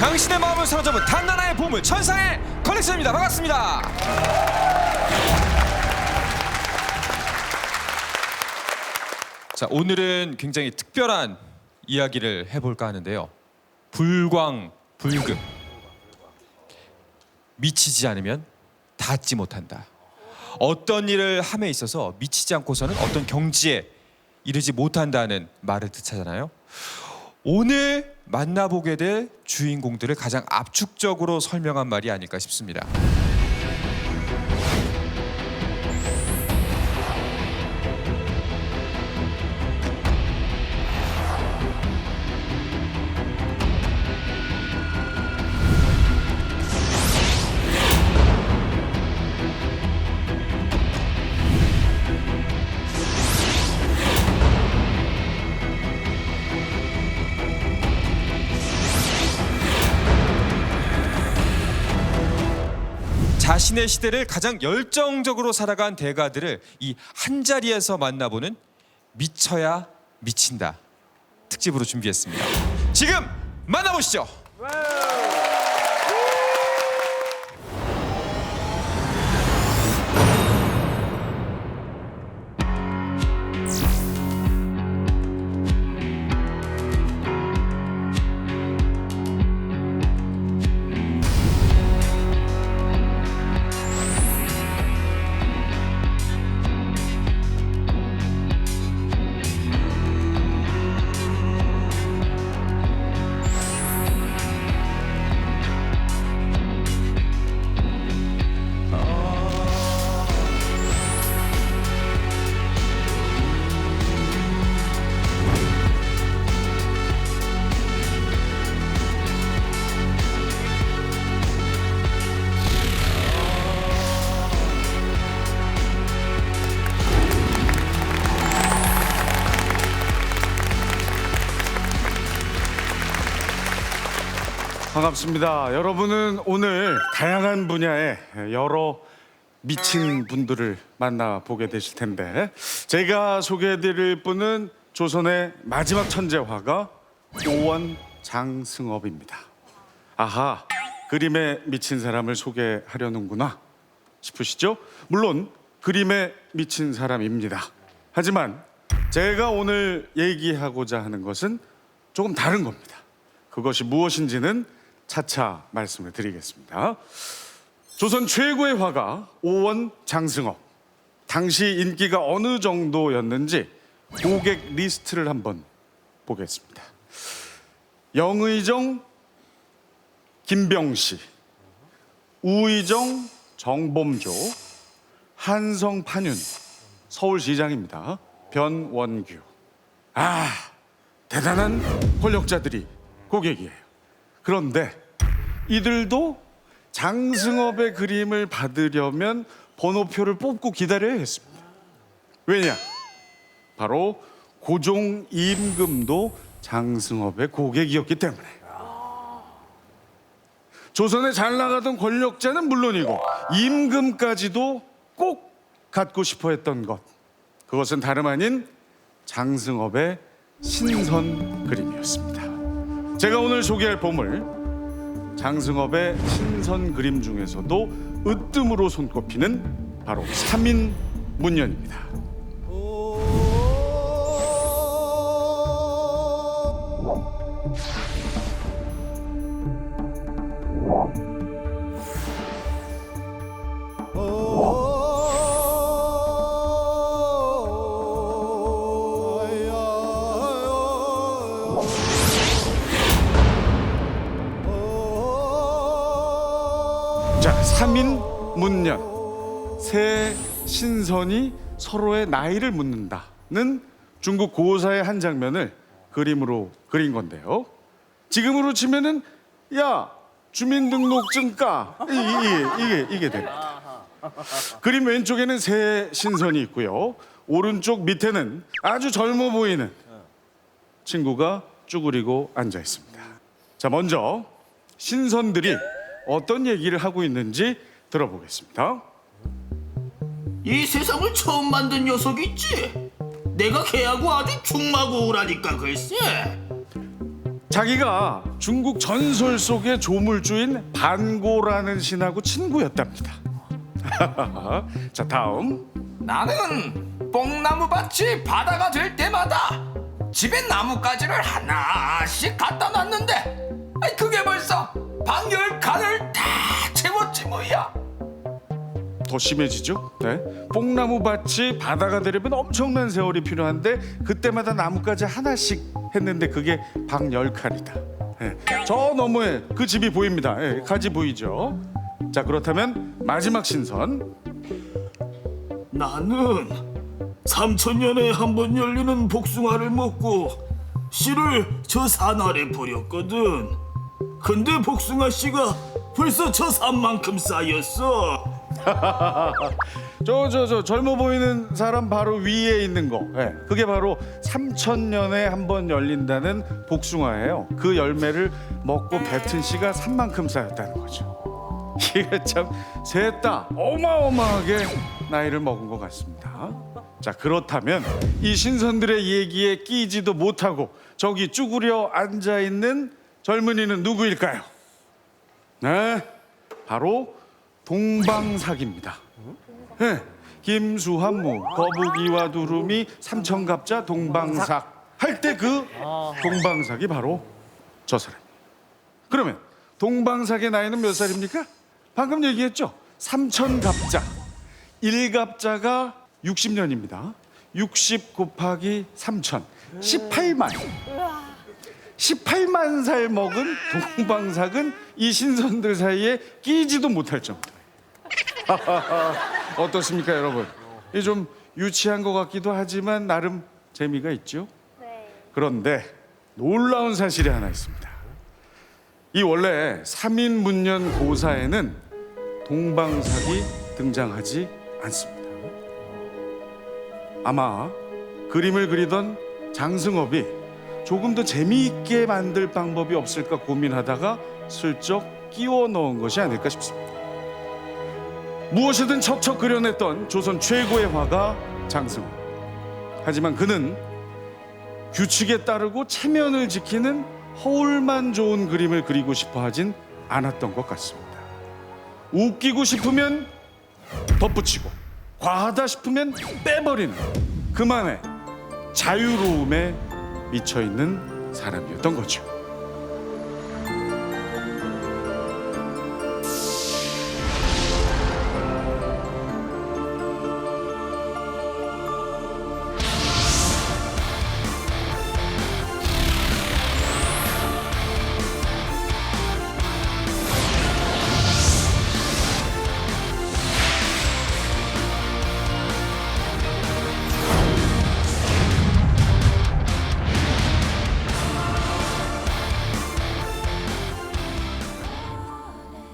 당신의 마음을 사로잡은 단나라의 보물 천상의 컬렉션입니다. 반갑습니다. 자, 오늘은 굉장히 특별한 이야기를 해볼까 하는데요. 불광 불금. 미치지 않으면 닿지 못한다. 어떤 일을 함에 있어서 미치지 않고서는 어떤 경지에 이르지 못한다는 말을 뜻하잖아요. 오늘 만나보게 될 주인공들을 가장 압축적으로 설명한 말이 아닐까 싶습니다. 자신의 시대를 가장 열정적으로 살아간 대가들을 이 한 자리에서 만나보는 미쳐야 미친다 특집으로 준비했습니다. 지금 만나보시죠. 반갑습니다. 여러분은 오늘 다양한 분야의 여러 미친 분들을 만나보게 되실 텐데, 제가 소개해드릴 분은 조선의 마지막 천재 화가 오원 장승업입니다. 아하, 그림에 미친 사람을 소개하려는구나 싶으시죠? 물론 그림에 미친 사람입니다. 하지만 제가 오늘 얘기하고자 하는 것은 조금 다른 겁니다. 그것이 무엇인지는 차차 말씀을 드리겠습니다. 조선 최고의 화가 오원 장승업. 당시 인기가 어느 정도였는지 고객 리스트를 한번 보겠습니다. 영의정 김병시, 우의정 정범조, 한성 판윤, 서울시장입니다. 변원규. 아, 대단한 권력자들이 고객이에요. 그런데 이들도 장승업의 그림을 받으려면 번호표를 뽑고 기다려야 했습니다. 왜냐? 바로 고종 임금도 장승업의 고객이었기 때문에. 조선에 잘 나가던 권력자는 물론이고 임금까지도 꼭 갖고 싶어 했던 것, 그것은 다름 아닌 장승업의 신선 그림이었습니다. 제가 오늘 소개할 보물, 장승업의 신선 그림 중에서도 으뜸으로 손꼽히는 바로 삼인문연입니다. 자, 삼인문연, 새 신선이 서로의 나이를 묻는다는 중국 고사의 한 장면을 그림으로 그린 건데요. 지금으로 치면은 야, 주민등록증 까, 이게 됩니다. 그림 왼쪽에는 새 신선이 있고요, 오른쪽 밑에는 아주 젊어 보이는 친구가 쭈그리고 앉아 있습니다. 자, 먼저 신선들이 어떤 얘기를 하고 있는지 들어보겠습니다. 이 세상을 처음 만든 녀석 있지? 내가 걔하고 아주 죽마고우라니까 글쎄. 자기가 중국 전설 속의 조물주인 반고라는 신하고 친구였답니다. 자, 다음. 나는 뽕나무 밭이 바다가 될 때마다 집에 나뭇가지를 하나씩 갖다 놨는데 그게 벌써 방 10칸을 다 채웠지 뭐야. 더 심해지죠? 네. 뽕나무 밭이 바다가 되려면 엄청난 세월이 필요한데 그때마다 나뭇가지 하나씩 했는데 그게 방 10칸이다. 네. 저 너머에 그 집이 보입니다. 네, 가지 보이죠? 자, 그렇다면 마지막 신선. 나는 3,000년에 한 번 열리는 복숭아를 먹고 씨를 저 산 아래 버렸거든. 근데 복숭아 씨가 벌써 저 산만큼 쌓였어. 저 젊어 보이는 사람 바로 위에 있는 거. 네, 그게 바로 3,000년에 한 번 열린다는 복숭아예요. 그 열매를 먹고 뱉은 씨가 산만큼 쌓였다는 거죠. 이게 참 셋 다 어마어마하게 나이를 먹은 것 같습니다. 자, 그렇다면 이 신선들의 얘기에 끼지도 못하고 저기 쭈그려 앉아 있는 젊은이는 누구일까요? 네, 바로 동방삭입니다. 네, 김수한무, 거북이와 두루미, 삼천갑자, 동방삭 할 때 그 동방삭이 바로 저 사람. 그러면 동방삭의 나이는 몇 살입니까? 방금 얘기했죠. 삼천갑자, 1갑자가 60년입니다. 60 곱하기 3천, 18만 살 먹은 동방삭은 이 신선들 사이에 끼지도 못할 정도. 어떻습니까, 여러분? 이게 좀 유치한 것 같기도 하지만 나름 재미가 있죠. 그런데 놀라운 사실이 하나 있습니다. 이 원래 3인문년 고사에는 동방삭이 등장하지 않습니다. 아마 그림을 그리던 장승업이 조금 더 재미있게 만들 방법이 없을까 고민하다가 슬쩍 끼워 넣은 것이 아닐까 싶습니다. 무엇이든 척척 그려냈던 조선 최고의 화가 장승업. 하지만 그는 규칙에 따르고 체면을 지키는 허울만 좋은 그림을 그리고 싶어 하진 않았던 것 같습니다. 웃기고 싶으면 덧붙이고 과하다 싶으면 빼버리는 그만의 자유로움에 미쳐있는 사람이었던 거죠.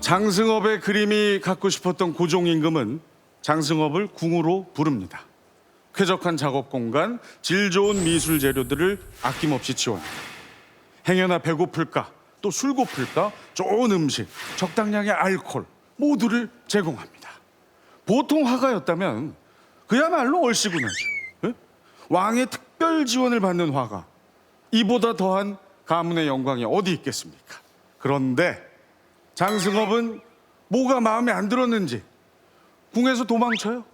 장승업의 그림이 갖고 싶었던 고종임금은 장승업을 궁으로 부릅니다. 쾌적한 작업 공간, 질 좋은 미술 재료들을 아낌없이 지원합니다. 행여나 배고플까, 또 술 고플까, 좋은 음식, 적당량의 알코올 모두를 제공합니다. 보통 화가였다면 그야말로 얼씨구나죠. 예? 왕의 특별 지원을 받는 화가 이보다 더한 가문의 영광이 어디 있겠습니까? 그런데 장승업은 뭐가 마음에 안 들었는지 궁에서 도망쳐요.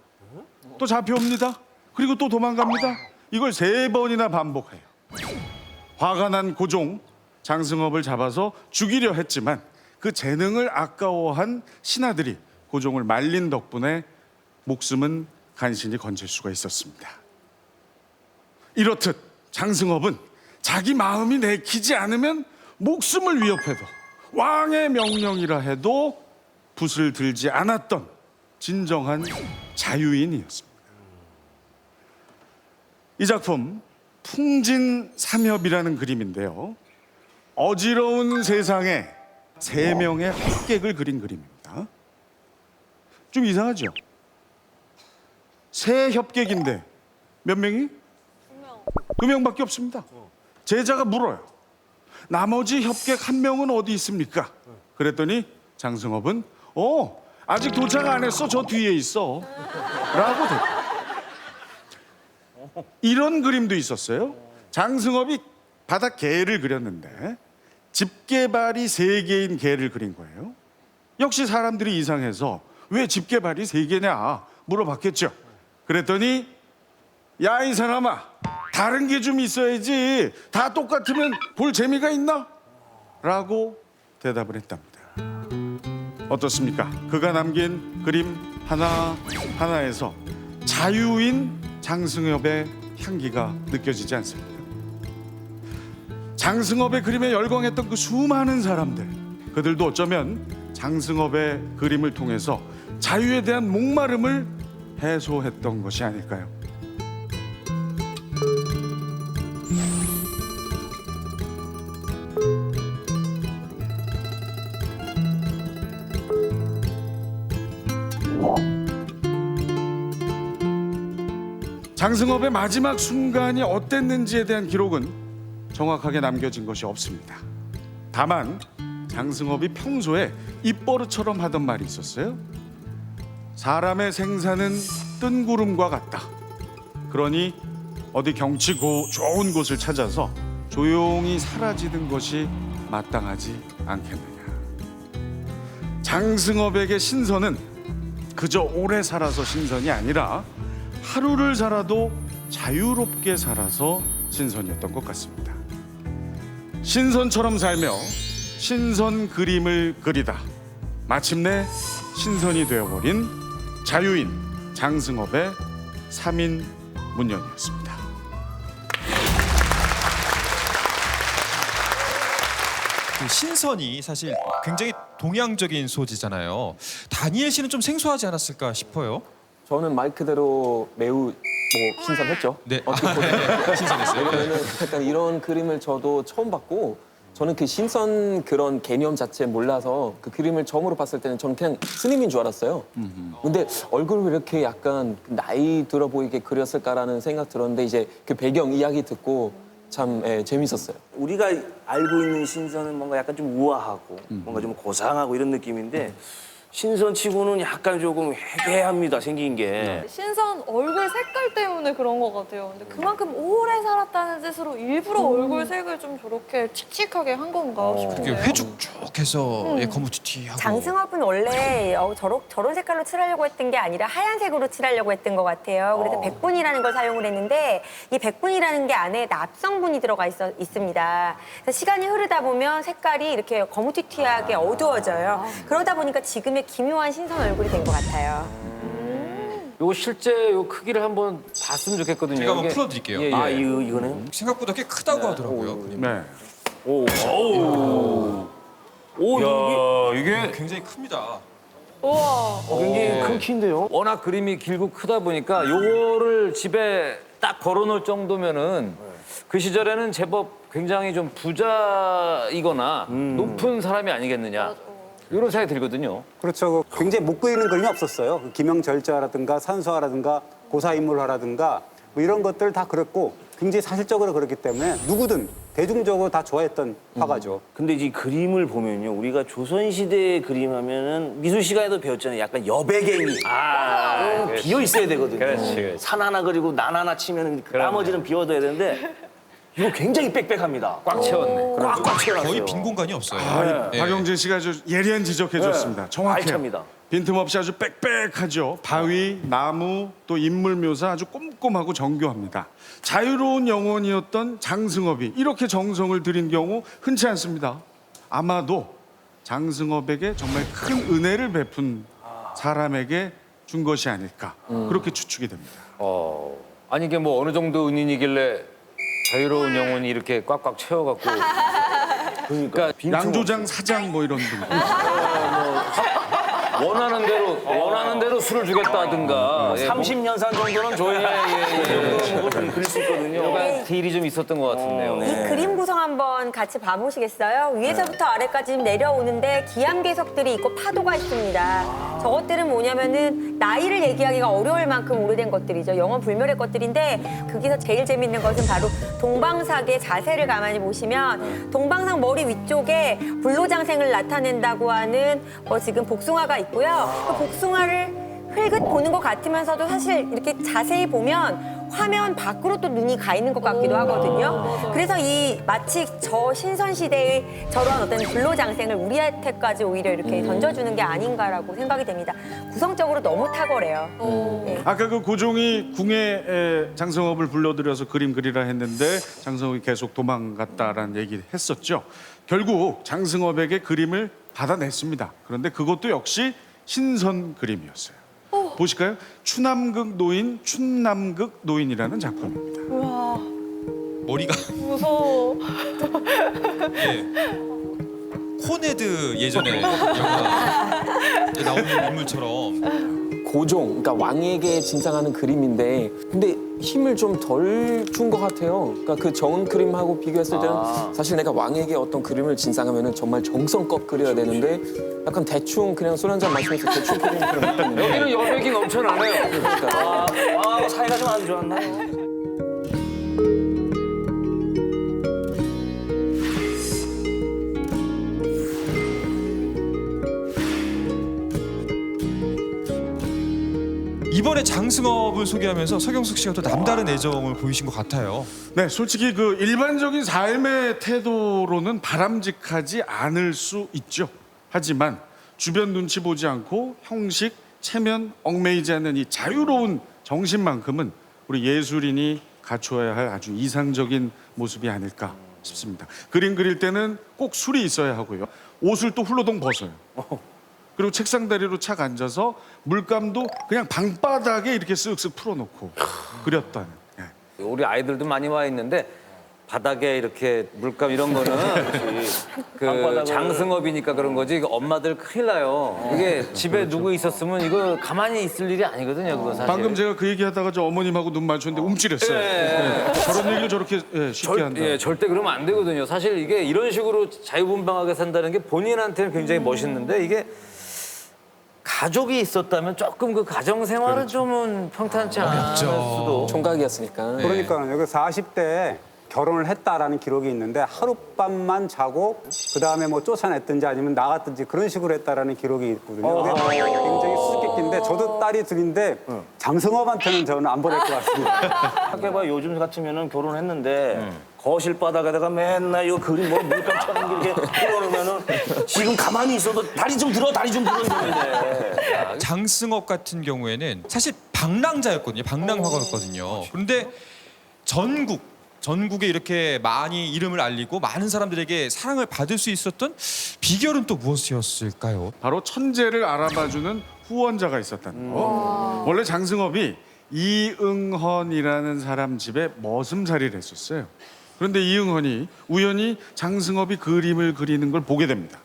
또 잡혀옵니다. 그리고 또 도망갑니다. 이걸 3번이나 반복해요. 화가 난 고종 장승업을 잡아서 죽이려 했지만 그 재능을 아까워한 신하들이 고종을 말린 덕분에 목숨은 간신히 건질 수가 있었습니다. 이렇듯 장승업은 자기 마음이 내키지 않으면 목숨을 위협해도 왕의 명령이라 해도 붓을 들지 않았던 진정한 자유인이었습니다. 이 작품 풍진삼협이라는 그림인데요. 어지러운 세상에 3명의 합객을 그린 그림입니다. 좀 이상하죠? 3협객인데 몇 명이? 2명밖에 없습니다. 제자가 물어요. 나머지 협객 1명은 어디 있습니까? 그랬더니 장승업은 아직 도착 안 했어. 저 뒤에 있어. 라고 대답. 이런 그림도 있었어요. 장승업이 바다 개를 그렸는데 집게발이 3개인 개를 그린 거예요. 역시 사람들이 이상해서 왜 집게발이 3개냐 물어봤겠죠. 그랬더니 야, 이 사람아, 다른 게 좀 있어야지. 다 똑같으면 볼 재미가 있나? 라고 대답을 했답니다. 어떻습니까? 그가 남긴 그림 하나하나에서 자유인 장승엽의 향기가 느껴지지 않습니까? 장승엽의 그림에 열광했던 그 수많은 사람들, 그들도 어쩌면 장승엽의 그림을 통해서 자유에 대한 목마름을 해소했던 것이 아닐까요? 장승엽의 마지막 순간이 어땠는지에 대한 기록은 정확하게 남겨진 것이 없습니다. 다만 장승엽이 평소에 입버릇처럼 하던 말이 있었어요. 사람의 생사는 뜬구름과 같다. 그러니 어디 경치 좋은 곳을 찾아서 조용히 사라지는 것이 마땅하지 않겠느냐. 장승엽에게 신선은 그저 오래 살아서 신선이 아니라 하루를 살아도 자유롭게 살아서 신선이었던 것 같습니다. 신선처럼 살며 신선 그림을 그리다 마침내 신선이 되어버린 자유인 장승엽의 3인 문연이었습니다. 그 신선이 사실 굉장히 동양적인 소재잖아요. 다니엘 씨는 좀 생소하지 않았을까 싶어요. 저는 말 그대로 매우 신선했죠. 네. 어떻게 보면 신선했어요. 왜냐면 약간 이런 그림을 저도 처음 봤고 저는 그 신선 그런 개념 자체 몰라서 그 그림을 처음으로 봤을 때는 저는 그냥 스님인 줄 알았어요. 근데 얼굴을 왜 이렇게 약간 나이 들어 보이게 그렸을까라는 생각 들었는데 이제 그 배경 이야기 듣고 참 재밌었어요. 우리가 알고 있는 신선은 뭔가 약간 좀 우아하고 뭔가 좀 고상하고 이런 느낌인데 신선치고는 약간 조금 해괴합니다, 생긴 게. 신선 얼굴 색깔 때문에 그런 것 같아요. 근데 그만큼 오래 살았다는 뜻으로 일부러 얼굴 색을 좀 저렇게 칙칙하게 한 건가 이게 싶은데요. 회죽쭉해서 거무튀튀하고. 장승엽은 원래 저런 색깔로 칠하려고 했던 게 아니라 하얀색으로 칠하려고 했던 것 같아요. 그래서 백분이라는 걸 사용을 했는데 이 백분이라는 게 안에 납성분이 들어가 있습니다. 그래서 시간이 흐르다 보면 색깔이 이렇게 거무튀튀하게 어두워져요. 그러다 보니까 지금의 기묘한 신선 얼굴이 된 것 같아요. 요 실제 요 크기를 한번 봤으면 좋겠거든요. 제가 한번 이게- 풀어드릴게요. 예, 예. 아, 이거는? 생각보다 꽤 크다고 하더라고요. 그림이. 네. 오, 이게 굉장히 큽니다. 우와. 굉장히 큰 키인데요? 워낙 그림이 길고 크다 보니까 요거를 집에 딱 걸어놓을 정도면은 그 시절에는 제법 굉장히 좀 부자이거나 높은 사람이 아니겠느냐 이런 생각이 들거든요. 그렇죠. 굉장히 못 그리는 그림이 없었어요. 김영절자라든가 산수화라든가 고사인물화라든가 뭐 이런 것들 다 그랬고 굉장히 사실적으로 그렇기 때문에 누구든 대중적으로 다 좋아했던 화가죠. 근데 이제 그림을 보면요. 우리가 조선시대 그림 하면은 미술 시간에도 배웠잖아요. 약간 여백행이. 비어 있어야 되거든요. 그렇지. 산 하나 그리고 난 하나 치면은 나머지는 비워둬야 되는데 이거 굉장히 빽빽합니다. 꽉 채웠네. 꽉꽉 채워놨어요. 거의 빈 공간이 없어요. 아, 박영진 씨가 아주 예리한 지적해 줬습니다. 정확해요. 알찹니다. 빈틈없이 아주 빽빽하죠. 바위, 나무, 또 인물 묘사 아주 꼼꼼하고 정교합니다. 자유로운 영혼이었던 장승엽이 이렇게 정성을 들인 경우 흔치 않습니다. 아마도 장승엽에게 정말 큰 은혜를 베푼 사람에게 준 것이 아닐까 그렇게 추측이 됩니다. 아니 이게 뭐 어느 정도 은인이길래 자유로운 영혼이 이렇게 꽉꽉 채워갖고 그러니까 양조장 사장 뭐 이런 분. 원하는 대로 술을 주겠다든가 30년산 정도는 줘야 그릴 수 있거든요. 약간 딜이 좀 있었던 것 같은데요. 이 그림 구성 한번 같이 봐보시겠어요? 위에서부터 아래까지 지금 내려오는데 기암괴석들이 있고 파도가 있습니다. 저것들은 뭐냐면은 나이를 얘기하기가 어려울 만큼 오래된 것들이죠. 영원 불멸의 것들인데 거기서 제일 재밌는 것은 바로 동방삭의 자세를 가만히 보시면 동방삭 머리 위쪽에 불로장생을 나타낸다고 하는 지금 복숭아가 있고요. 그 복숭아를 흘긋 보는 것 같으면서도 사실 이렇게 자세히 보면 화면 밖으로 또 눈이 가 있는 것 같기도 하거든요. 그래서 이 마치 저 신선 시대의 저러한 어떤 불로장생을 우리한테까지 오히려 이렇게 던져주는 게 아닌가라고 생각이 됩니다. 구성적으로 너무 탁월해요. 네. 아까 그 고종이 궁에 장승업을 불러들여서 그림 그리라 했는데 장승업이 계속 도망갔다라는 얘기 했었죠. 결국 장승업에게 그림을 받아냈습니다. 그런데 그것도 역시 신선 그림이었어요. 보실까요? 추남극 노인, 춘남극 노인이라는 작품입니다. 우와, 머리가 무서워. 예. 코네드 예전에 영화 나오는 인물처럼 고종, 그러니까 왕에게 진상하는 그림인데 근데 힘을 좀 덜 준 것 같아요. 그러니까 그 정은 그림하고 비교했을 때는 사실 내가 왕에게 어떤 그림을 진상하면은 정말 정성껏 그려야 되는데 약간 대충 그냥 술 한잔 마시면서 대충 그리는 그런 느낌이에요. 여기는 여백이 넘쳐나네요. 그러니까. 사이가 좀 안 좋았나요? 이번에 장승업을 소개하면서 서경석 씨가 또 남다른 애정을 보이신 것 같아요. 네, 솔직히 그 일반적인 삶의 태도로는 바람직하지 않을 수 있죠. 하지만 주변 눈치 보지 않고 형식, 체면, 얽매이지 않는 이 자유로운 정신만큼은 우리 예술인이 갖추어야 할 아주 이상적인 모습이 아닐까 싶습니다. 그림 그릴 때는 꼭 술이 있어야 하고요. 옷을 또 훌러덩 벗어요. 그리고 책상 다리로 착 앉아서 물감도 그냥 방바닥에 이렇게 쓱쓱 풀어놓고 그렸다는. 예. 우리 아이들도 많이 와 있는데 바닥에 이렇게 물감 이런 거는 그 장승업이니까 그런 거지 이거 엄마들 큰일 나요. 이게 집에 누구 있었으면 이거 가만히 있을 일이 아니거든요. 그거 사실. 방금 제가 그 얘기하다가 저 어머님하고 눈 마주쳤는데 움찔했어요. 예. 저런 얘기를 저렇게 쉽게 한다. 예, 절대 그러면 안 되거든요. 사실 이게 이런 식으로 자유분방하게 산다는 게 본인한테는 굉장히 멋있는데 이게 가족이 있었다면 조금 그 가정 생활은 좀은 평탄치 않을 수도. 총각이었으니까. 그러니까 여기 40대에 결혼을 했다라는 기록이 있는데 하룻밤만 자고 그다음에 뭐 쫓아냈든지 아니면 나갔든지 그런 식으로 했다라는 기록이 있거든요. 근데 굉장히 수수께끼인데 저도 딸이 둘인데 장승업한테는 저는 안 보낼 것 같습니다. 생각해봐 요즘 같으면은 결혼했는데 거실 바닥에다가 맨날 이거 그림 뭐 물감 쳐는 게 이렇게 그러면은 지금 가만히 있어도 다리 좀 들어 이러는데. 장승업 같은 경우에는 사실 방랑자였거든요. 방랑화가였거든요. 그런데 전국에 이렇게 많이 이름을 알리고 많은 사람들에게 사랑을 받을 수 있었던 비결은 또 무엇이었을까요? 바로 천재를 알아봐주는 후원자가 있었다는 거. 원래 장승업이 이응헌이라는 사람 집에 머슴살이를 했었어요. 그런데 이응헌이 우연히 장승업이 그림을 그리는 걸 보게 됩니다.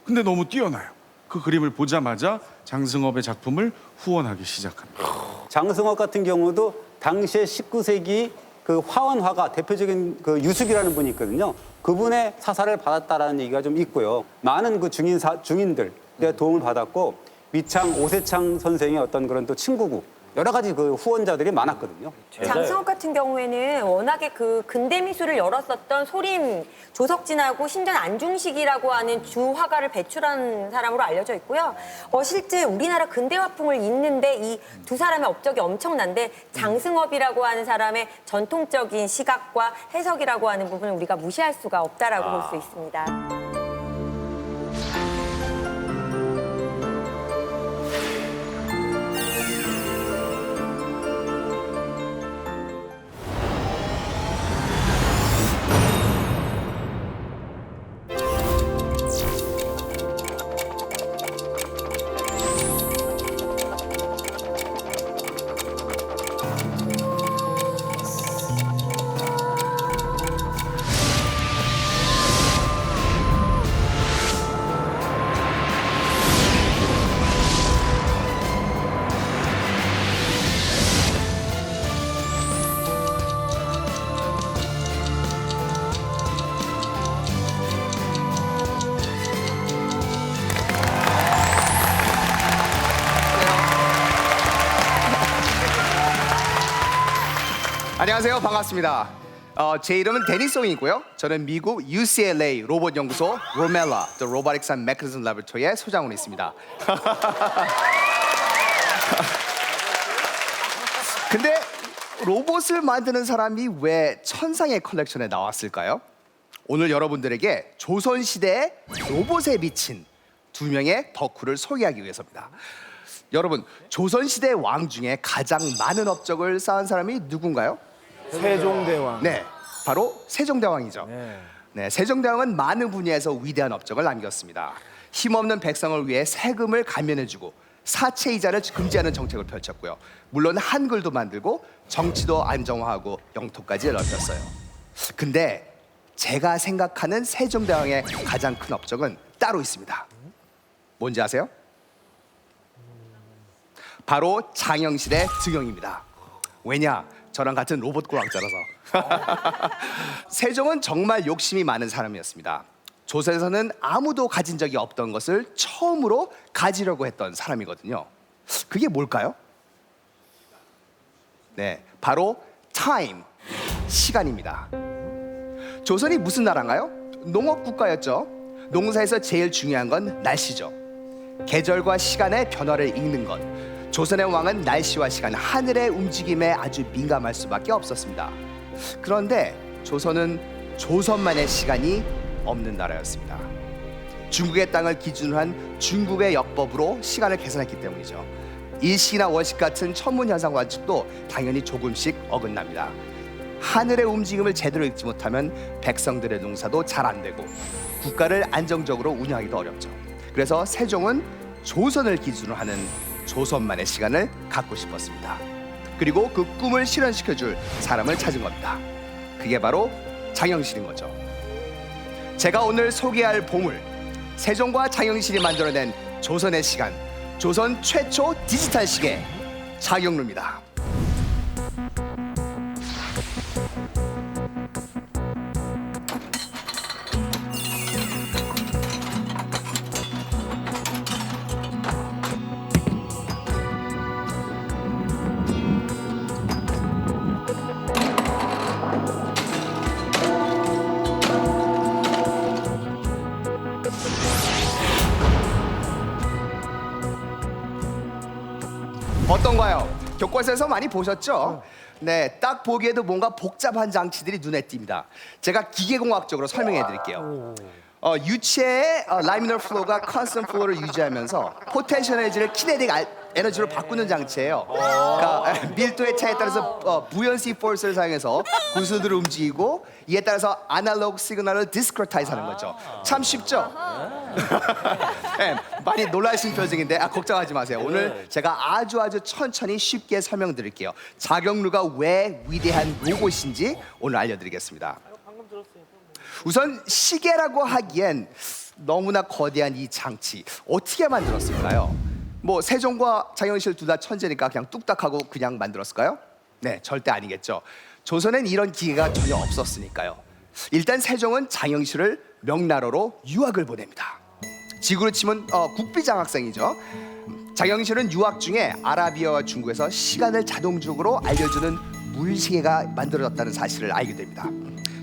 근데 너무 뛰어나요. 그 그림을 보자마자 장승업의 작품을 후원하기 시작합니다. 장승업 같은 경우도 당시에 19세기 그 화원화가 대표적인 그 유숙이라는 분이 있거든요. 그분의 사사를 받았다라는 얘기가 좀 있고요. 많은 그 중인들의 도움을 받았고 위창 오세창 선생의 어떤 그런 또 친구고 여러 가지 그 후원자들이 많았거든요. 장승업 같은 경우에는 워낙에 그 근대 미술을 열었었던 소림 조석진하고 신전 안중식이라고 하는 주 화가를 배출한 사람으로 알려져 있고요. 실제 우리나라 근대 화풍을 잇는데 이 두 사람의 업적이 엄청난데 장승업이라고 하는 사람의 전통적인 시각과 해석이라고 하는 부분을 우리가 무시할 수가 없다라고 볼 수 있습니다. 안녕하세요. 반갑습니다. 제 이름은 데니송이고요. 저는 미국 UCLA 로봇 연구소 로멜라, The Robotics and Mechanism Laboratory의 소장으로 있습니다. 근데 로봇을 만드는 사람이 왜 천상의 컬렉션에 나왔을까요? 오늘 여러분들에게 조선시대의 로봇에 미친 두 명의 덕후를 소개하기 위해서입니다. 여러분, 조선시대 왕 중에 가장 많은 업적을 쌓은 사람이 누군가요? 세종대왕. 네, 바로 세종대왕이죠. 네, 세종대왕은 많은 분야에서 위대한 업적을 남겼습니다. 힘없는 백성을 위해 세금을 감면해주고 사채 이자를 금지하는 정책을 펼쳤고요. 물론 한글도 만들고 정치도 안정화하고 영토까지 넓혔어요. 근데 제가 생각하는 세종대왕의 가장 큰 업적은 따로 있습니다. 뭔지 아세요? 바로 장영실의 등용입니다. 왜냐? 저랑 같은 로봇 과학자라서. 세종은 정말 욕심이 많은 사람이었습니다. 조선에서는 아무도 가진 적이 없던 것을 처음으로 가지려고 했던 사람이거든요. 그게 뭘까요? 네, 바로 타임, 시간입니다. 조선이 무슨 나라인가요? 농업 국가였죠. 농사에서 제일 중요한 건 날씨죠. 계절과 시간의 변화를 읽는 것. 조선의 왕은 날씨와 시간, 하늘의 움직임에 아주 민감할 수밖에 없었습니다. 그런데 조선은 조선만의 시간이 없는 나라였습니다. 중국의 땅을 기준으로 한 중국의 역법으로 시간을 계산했기 때문이죠. 일식이나 월식 같은 천문현상 관측도 당연히 조금씩 어긋납니다. 하늘의 움직임을 제대로 읽지 못하면 백성들의 농사도 잘 안 되고 국가를 안정적으로 운영하기도 어렵죠. 그래서 세종은 조선을 기준으로 하는 조선만의 시간을 갖고 싶었습니다. 그리고 그 꿈을 실현시켜줄 사람을 찾은 겁니다. 그게 바로 장영실인 거죠. 제가 오늘 소개할 보물, 세종과 장영실이 만들어낸 조선의 시간, 조선 최초 디지털 시계 장영루입니다. 어떤가요? 교과서에서 많이 보셨죠? 네, 딱 보기에도 뭔가 복잡한 장치들이 눈에 띕니다. 제가 기계공학적으로 설명해 드릴게요. 유체의 라미널 플로우가 컨스턴트 플로우를 유지하면서 포텐셜 에너지를 키네틱 에너지로 바꾸는 장치예요. 그러니까 밀도의 차이에 따라서 부연시 포스를 사용해서 구슬들을 움직이고 이에 따라서 아날로그 시그널을 디스크리타이즈 하는 거죠. 참 쉽죠? 네, 많이 놀라신 표정인데 걱정하지 마세요. 오늘 제가 아주 천천히 쉽게 설명드릴게요. 장영루가 왜 위대한 로봇인지 오늘 알려드리겠습니다. 우선 시계라고 하기엔 너무나 거대한 이 장치 어떻게 만들었을까요? 뭐 세종과 장영실 둘 다 천재니까 그냥 뚝딱하고 그냥 만들었을까요? 네, 절대 아니겠죠. 조선엔 이런 기계가 전혀 없었으니까요. 일단 세종은 장영실을 명나라로 유학을 보냅니다. 지구로 치면 국비장학생이죠. 장영실은 유학 중에 아라비아와 중국에서 시간을 자동적으로 알려주는 물시계가 만들어졌다는 사실을 알게 됩니다.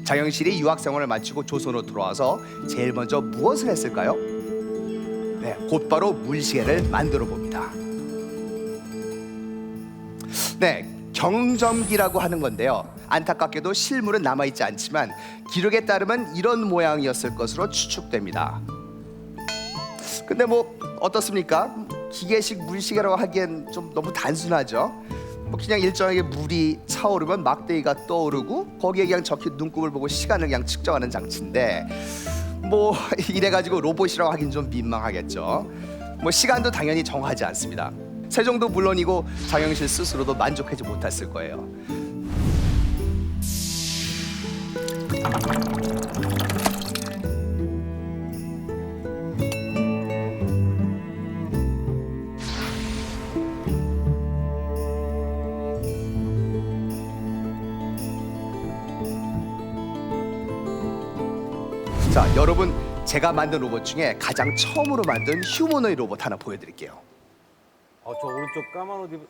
장영실이 유학 생활을 마치고 조선으로 돌아와서 제일 먼저 무엇을 했을까요? 네, 곧바로 물시계를 만들어 봅니다. 네, 경점기라고 하는 건데요. 안타깝게도 실물은 남아있지 않지만 기록에 따르면 이런 모양이었을 것으로 추측됩니다. 근데 뭐 어떻습니까? 기계식 물시계라고 하기엔 좀 너무 단순하죠. 뭐 그냥 일정하게 물이 차오르면 막대기가 떠오르고 거기에 그냥 적힌 눈곱을 보고 시간을 그냥 측정하는 장치인데 뭐 이래가지고 로봇이라고 하긴 좀 민망하겠죠. 뭐 시간도 당연히 정하지 않습니다. 세종도 물론이고 장영실 스스로도 만족하지 못했을 거예요. 자, 여러분 제가 만든 로봇 중에 가장 처음으로 만든 휴머노이드 로봇 하나 보여드릴게요. 저 오른쪽 까만 옷 입은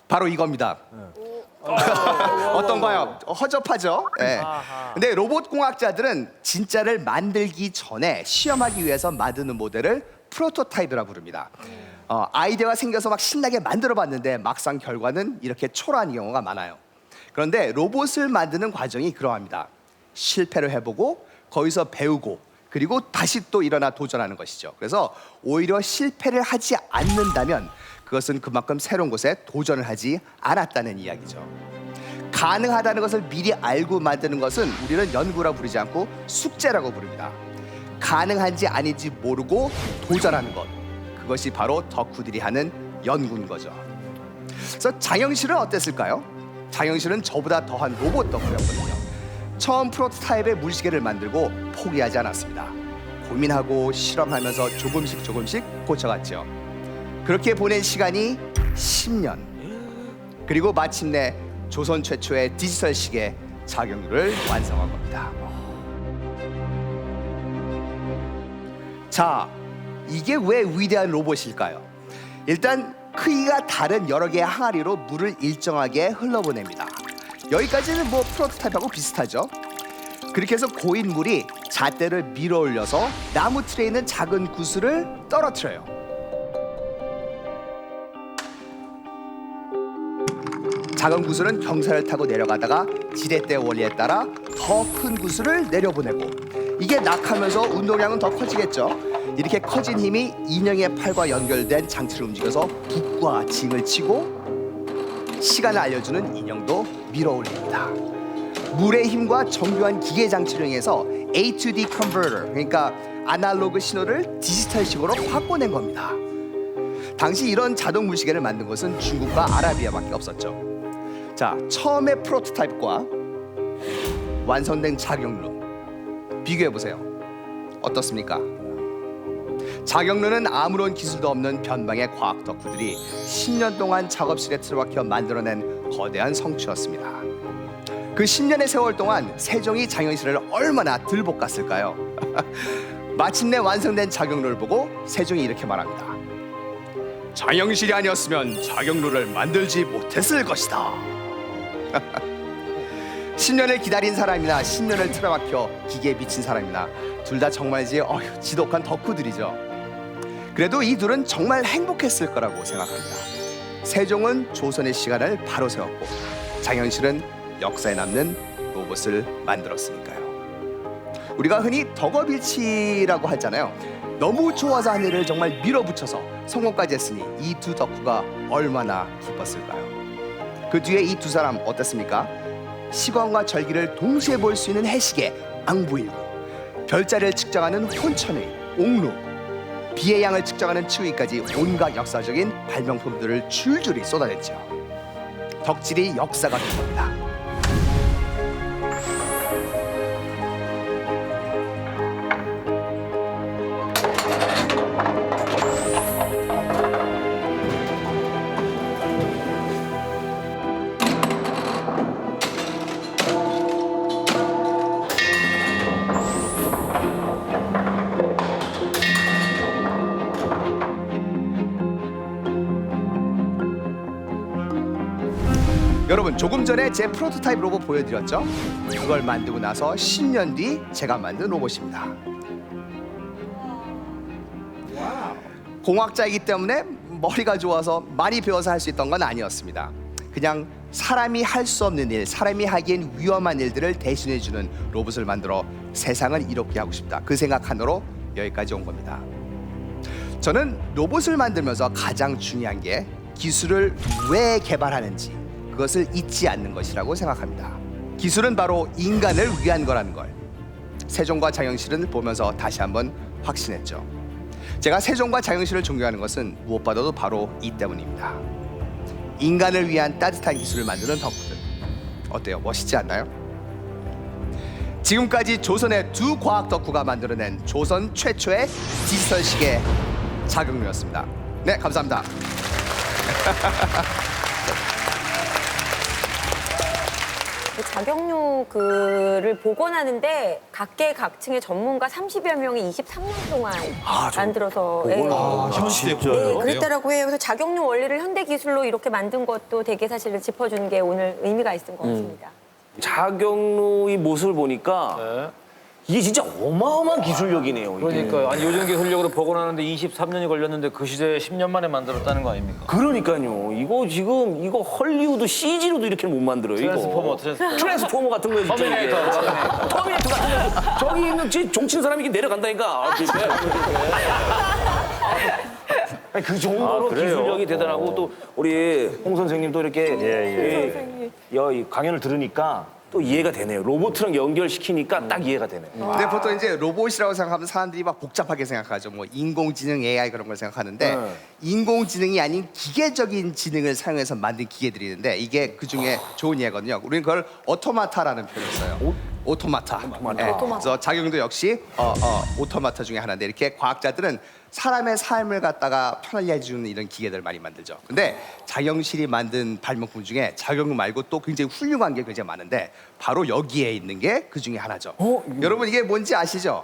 바로 이겁니다. 어떤가요? 허접하죠? 네. 근데 로봇 공학자들은 진짜를 만들기 전에 시험하기 위해서 만드는 모델을 프로토타입이라고 부릅니다. 아이디어가 생겨서 막 신나게 만들어봤는데 막상 결과는 이렇게 초라한 경우가 많아요. 그런데 로봇을 만드는 과정이 그러합니다. 실패를 해보고 거기서 배우고 그리고 다시 또 일어나 도전하는 것이죠. 그래서 오히려 실패를 하지 않는다면 그것은 그만큼 새로운 곳에 도전을 하지 않았다는 이야기죠. 가능하다는 것을 미리 알고 만드는 것은 우리는 연구라 부르지 않고 숙제라고 부릅니다. 가능한지 아닌지 모르고 도전하는 것, 그것이 바로 덕후들이 하는 연구인 거죠. 그래서 장영실은 어땠을까요? 장영실은 저보다 더한 로봇 덕후였거든요. 처음 프로토타입의 물시계를 만들고 포기하지 않았습니다. 고민하고 실험하면서 조금씩 고쳐갔죠. 그렇게 보낸 시간이 10년. 그리고 마침내 조선 최초의 디지털 시계 자경루를 완성한 겁니다. 자, 이게 왜 위대한 로봇일까요? 일단 크기가 다른 여러 개의 항아리로 물을 일정하게 흘러보냅니다. 여기까지는 뭐 프로토타입하고 비슷하죠. 그렇게 해서 고인 물이 잣대를 밀어 올려서 나무 틀에 있는 작은 구슬을 떨어뜨려요. 작은 구슬은 경사를 타고 내려가다가 지렛대 원리에 따라 더 큰 구슬을 내려보내고, 이게 낙하면서 운동량은 더 커지겠죠. 이렇게 커진 힘이 인형의 팔과 연결된 장치를 움직여서 붓과 징을 치고 시간을 알려주는 인형도 밀어 올립니다. 물의 힘과 정교한 기계 장치를 이용해서 A2D 컨버터, 그러니까 아날로그 신호를 디지털식으로 바꿔낸 겁니다. 당시 이런 자동 물시계를 만든 것은 중국과 아라비아밖에 없었죠. 자, 처음의 프로토타입과 완성된 자경루 비교해 보세요. 어떻습니까? 자경루는 아무런 기술도 없는 변방의 과학 덕후들이 10년 동안 작업실에 틀어박혀 만들어낸 거대한 성취였습니다. 그 10년의 세월 동안 세종이 장영실을 얼마나 들볶았을까요? 마침내 완성된 자경루를 보고 세종이 이렇게 말합니다. 장영실이 아니었으면 자경루를 만들지 못했을 것이다. 10년을 기다린 사람이나 10년을 틀어박혀 기계에 미친 사람이나 둘 다 정말이지 지독한 덕후들이죠. 그래도 이 둘은 정말 행복했을 거라고 생각합니다. 세종은 조선의 시간을 바로 세웠고 장영실은 역사에 남는 로봇을 만들었으니까요. 우리가 흔히 덕업일치라고 하잖아요. 너무 좋아서 한 일을 정말 밀어붙여서 성공까지 했으니 이 두 덕후가 얼마나 기뻤을까요? 그 뒤에 이 두 사람 어땠습니까? 시간과 절기를 동시에 볼 수 있는 해시계 앙부일구, 별자리를 측정하는 혼천의 옥루, 비의 양을 측정하는 치우기까지 온갖 역사적인 발명품들을 줄줄이 쏟아냈죠. 덕질이 역사가 된 겁니다. 여러분, 조금 전에 제 프로토타입 로봇 보여드렸죠? 그걸 만들고 나서 10년 뒤 제가 만든 로봇입니다. 공학자이기 때문에 머리가 좋아서 많이 배워서 할 수 있던 건 아니었습니다. 그냥 사람이 할 수 없는 일, 사람이 하기엔 위험한 일들을 대신해주는 로봇을 만들어 세상을 이롭게 하고 싶다. 그 생각 하나로 여기까지 온 겁니다. 저는 로봇을 만들면서 가장 중요한 게 기술을 왜 개발하는지, 그것을 잊지 않는 것이라고 생각합니다. 기술은 바로 인간을 위한 거라는 걸 세종과 장영실을 보면서 다시 한번 확신했죠. 제가 세종과 장영실을 존경하는 것은 무엇보다도 바로 이 때문입니다. 인간을 위한 따뜻한 기술을 만드는 덕후들. 어때요? 멋있지 않나요? 지금까지 조선의 두 과학 덕후가 만들어낸 조선 최초의 디지털 시계 자경루였습니다. 네, 감사합니다. 자경루 글을 복원하는데 각계각층의 전문가 30여 명이 23년 동안 만들어서 현 시대에 보여요. 그랬더라고요. 그래서 자경루 원리를 현대 기술로 이렇게 만든 것도 되게 사실은 짚어주는 게 오늘 의미가 있는 것 같습니다. 자경루의 모습을 보니까 이게 진짜 어마어마한 기술력이네요. 이게. 그러니까요. 아니 요즘 기술력으로 복원하는데 23년이 걸렸는데 그 시대에 10년 만에 만들었다는 거 아닙니까? 그러니까요. 이거 지금 이거 헐리우드 CG로도 이렇게 못 만들어요. 트랜스포머, 이거. 트랜스포머 같은 거에 진짜 이게. 터미네이터 같은 거. 저기 있는 종친 사람이 이렇게 내려간다니까. 아니, 그 정도로 기술력이 대단하고 또 우리 홍 선생님도 이렇게 이 강연을 들으니까 또 이해가 되네요. 로봇이랑 연결시키니까 딱 이해가 되네요. 근데 보통 이제 로봇이라고 생각하면 사람들이 막 복잡하게 생각하죠. 뭐 인공지능, AI 그런 걸 생각하는데 인공지능이 아닌 기계적인 지능을 사용해서 만든 기계들이 있는데 이게 그 중에 좋은 예거든요. 우리는 그걸 오토마타라는 표현을 써요. 오토마타. 네. 그래서 작용도 역시 오토마타 중에 하나인데 이렇게 과학자들은 사람의 삶을 갖다가 편하게 해주는 이런 기계들을 많이 만들죠. 근데 장영실이 만든 발명품 중에 작용 말고 또 굉장히 훌륭한 게 굉장히 많은데 바로 여기에 있는 게 그 중에 하나죠. 여러분 이게 뭔지 아시죠?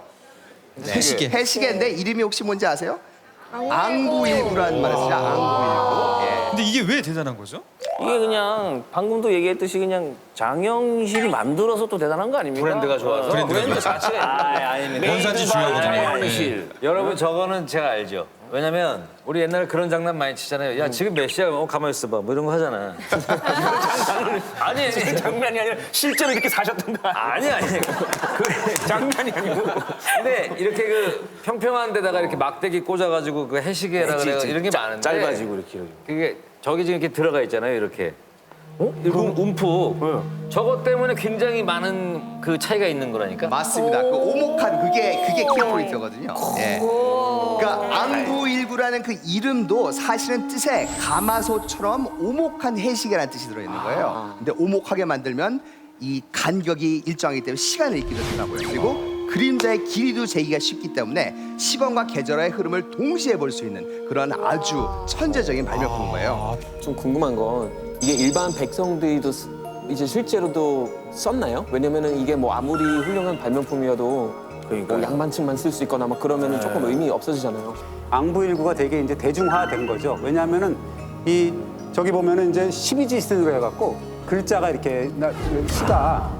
네. 해시계. 해시계인데 이름이 혹시 뭔지 아세요? 앙구일구라는 말을 쓰죠. 앙구일구. 예. 근데 이게 왜 대단한 거죠? 이게 그냥 방금도 얘기했듯이 그냥 장영실이 만들어서 또 대단한 거 아닙니까? 브랜드가 좋아서? 브랜드 자체. 아닙니다. 원산지 중요하거든요. 장영실. 여러분 저거는 제가 알죠. 왜냐면 우리 옛날에 그런 장난 많이 치잖아요. 야 지금 몇 시야? 가만히 있어봐. 뭐 이런 거 하잖아. 아니 장난이 아니라 실제로 이렇게 사셨던 거 아니에요? 아니 그 장난이 아니고. 근데 이렇게 그 평평한 데다가 이렇게 막대기 꽂아가지고 그 해시계라 그래 이런 게 많은데 짧아지고 이렇게. 그게 저기 지금 이렇게 들어가 있잖아요. 이렇게. 움푹. 저것 때문에 굉장히 많은 그 차이가 있는 거라니까. 맞습니다. 그 오목한 그게 키어 포인트거든요. 예. 그러니까 앙구일구라는 그 이름도 사실은 뜻에 가마솥처럼 오목한 해시계라는 뜻이 들어있는 거예요. 근데 오목하게 만들면 이 간격이 일정하기 때문에 시간을 잃기도 하고요. 그리고 그림자의 길이도 재기가 쉽기 때문에 시간과 계절의 흐름을 동시에 볼 수 있는 그런 아주 천재적인 발명품인 거예요. 좀 궁금한 건 이게 일반 백성들도 이제 실제로도 썼나요? 왜냐면은 이게 뭐 아무리 훌륭한 발명품이어도 뭐 양반층만 쓸 수 있거나 막 그러면은 조금 의미 없어지잖아요. 앙부일구가 되게 이제 대중화된 거죠. 왜냐하면은 이 저기 보면은 이제 12지신으로 해갖고 글자가 이렇게 시가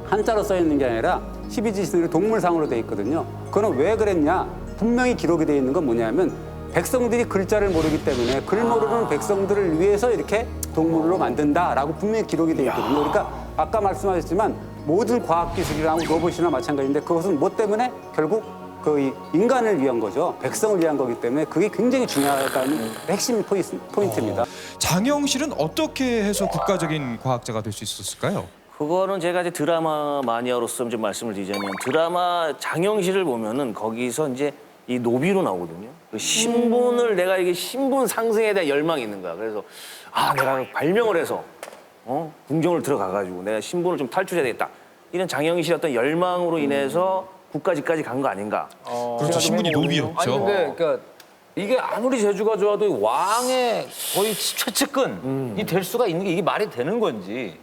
한자로 써 있는 게 아니라 12지신으로 동물상으로 돼 있거든요. 그거는 왜 그랬냐? 분명히 기록이 돼 있는 건 뭐냐면 백성들이 글자를 모르기 때문에 글 모르는 백성들을 위해서 이렇게 동물로 만든다라고 분명히 기록이 돼 있거든요. 그러니까 아까 말씀하셨지만 모든 과학기술이랑 로봇이나 마찬가지인데 그것은 뭐 때문에 결국 그 인간을 위한 거죠. 백성을 위한 거기 때문에 그게 굉장히 중요하다는 핵심 포인트입니다. 장영실은 어떻게 해서 국가적인 과학자가 될 수 있었을까요? 그거는 제가 이제 드라마 마니아로서 좀 말씀을 드리자면 드라마 장영실을 보면은 거기서 이제 이 노비로 나오거든요. 그 신분을 내가 이게 신분 상승에 대한 열망이 있는 거야. 그래서 내가 발명을 해서 궁정을 들어가가지고 내가 신분을 좀 탈출해야 되겠다. 이런 장영실의 어떤 열망으로 인해서 국가직까지 간 거 아닌가. 그렇죠. 신분이 노비였죠. 아니 근데 그러니까 이게 아무리 재주가 좋아도 왕의 거의 최측근이 될 수가 있는 게 이게 말이 되는 건지.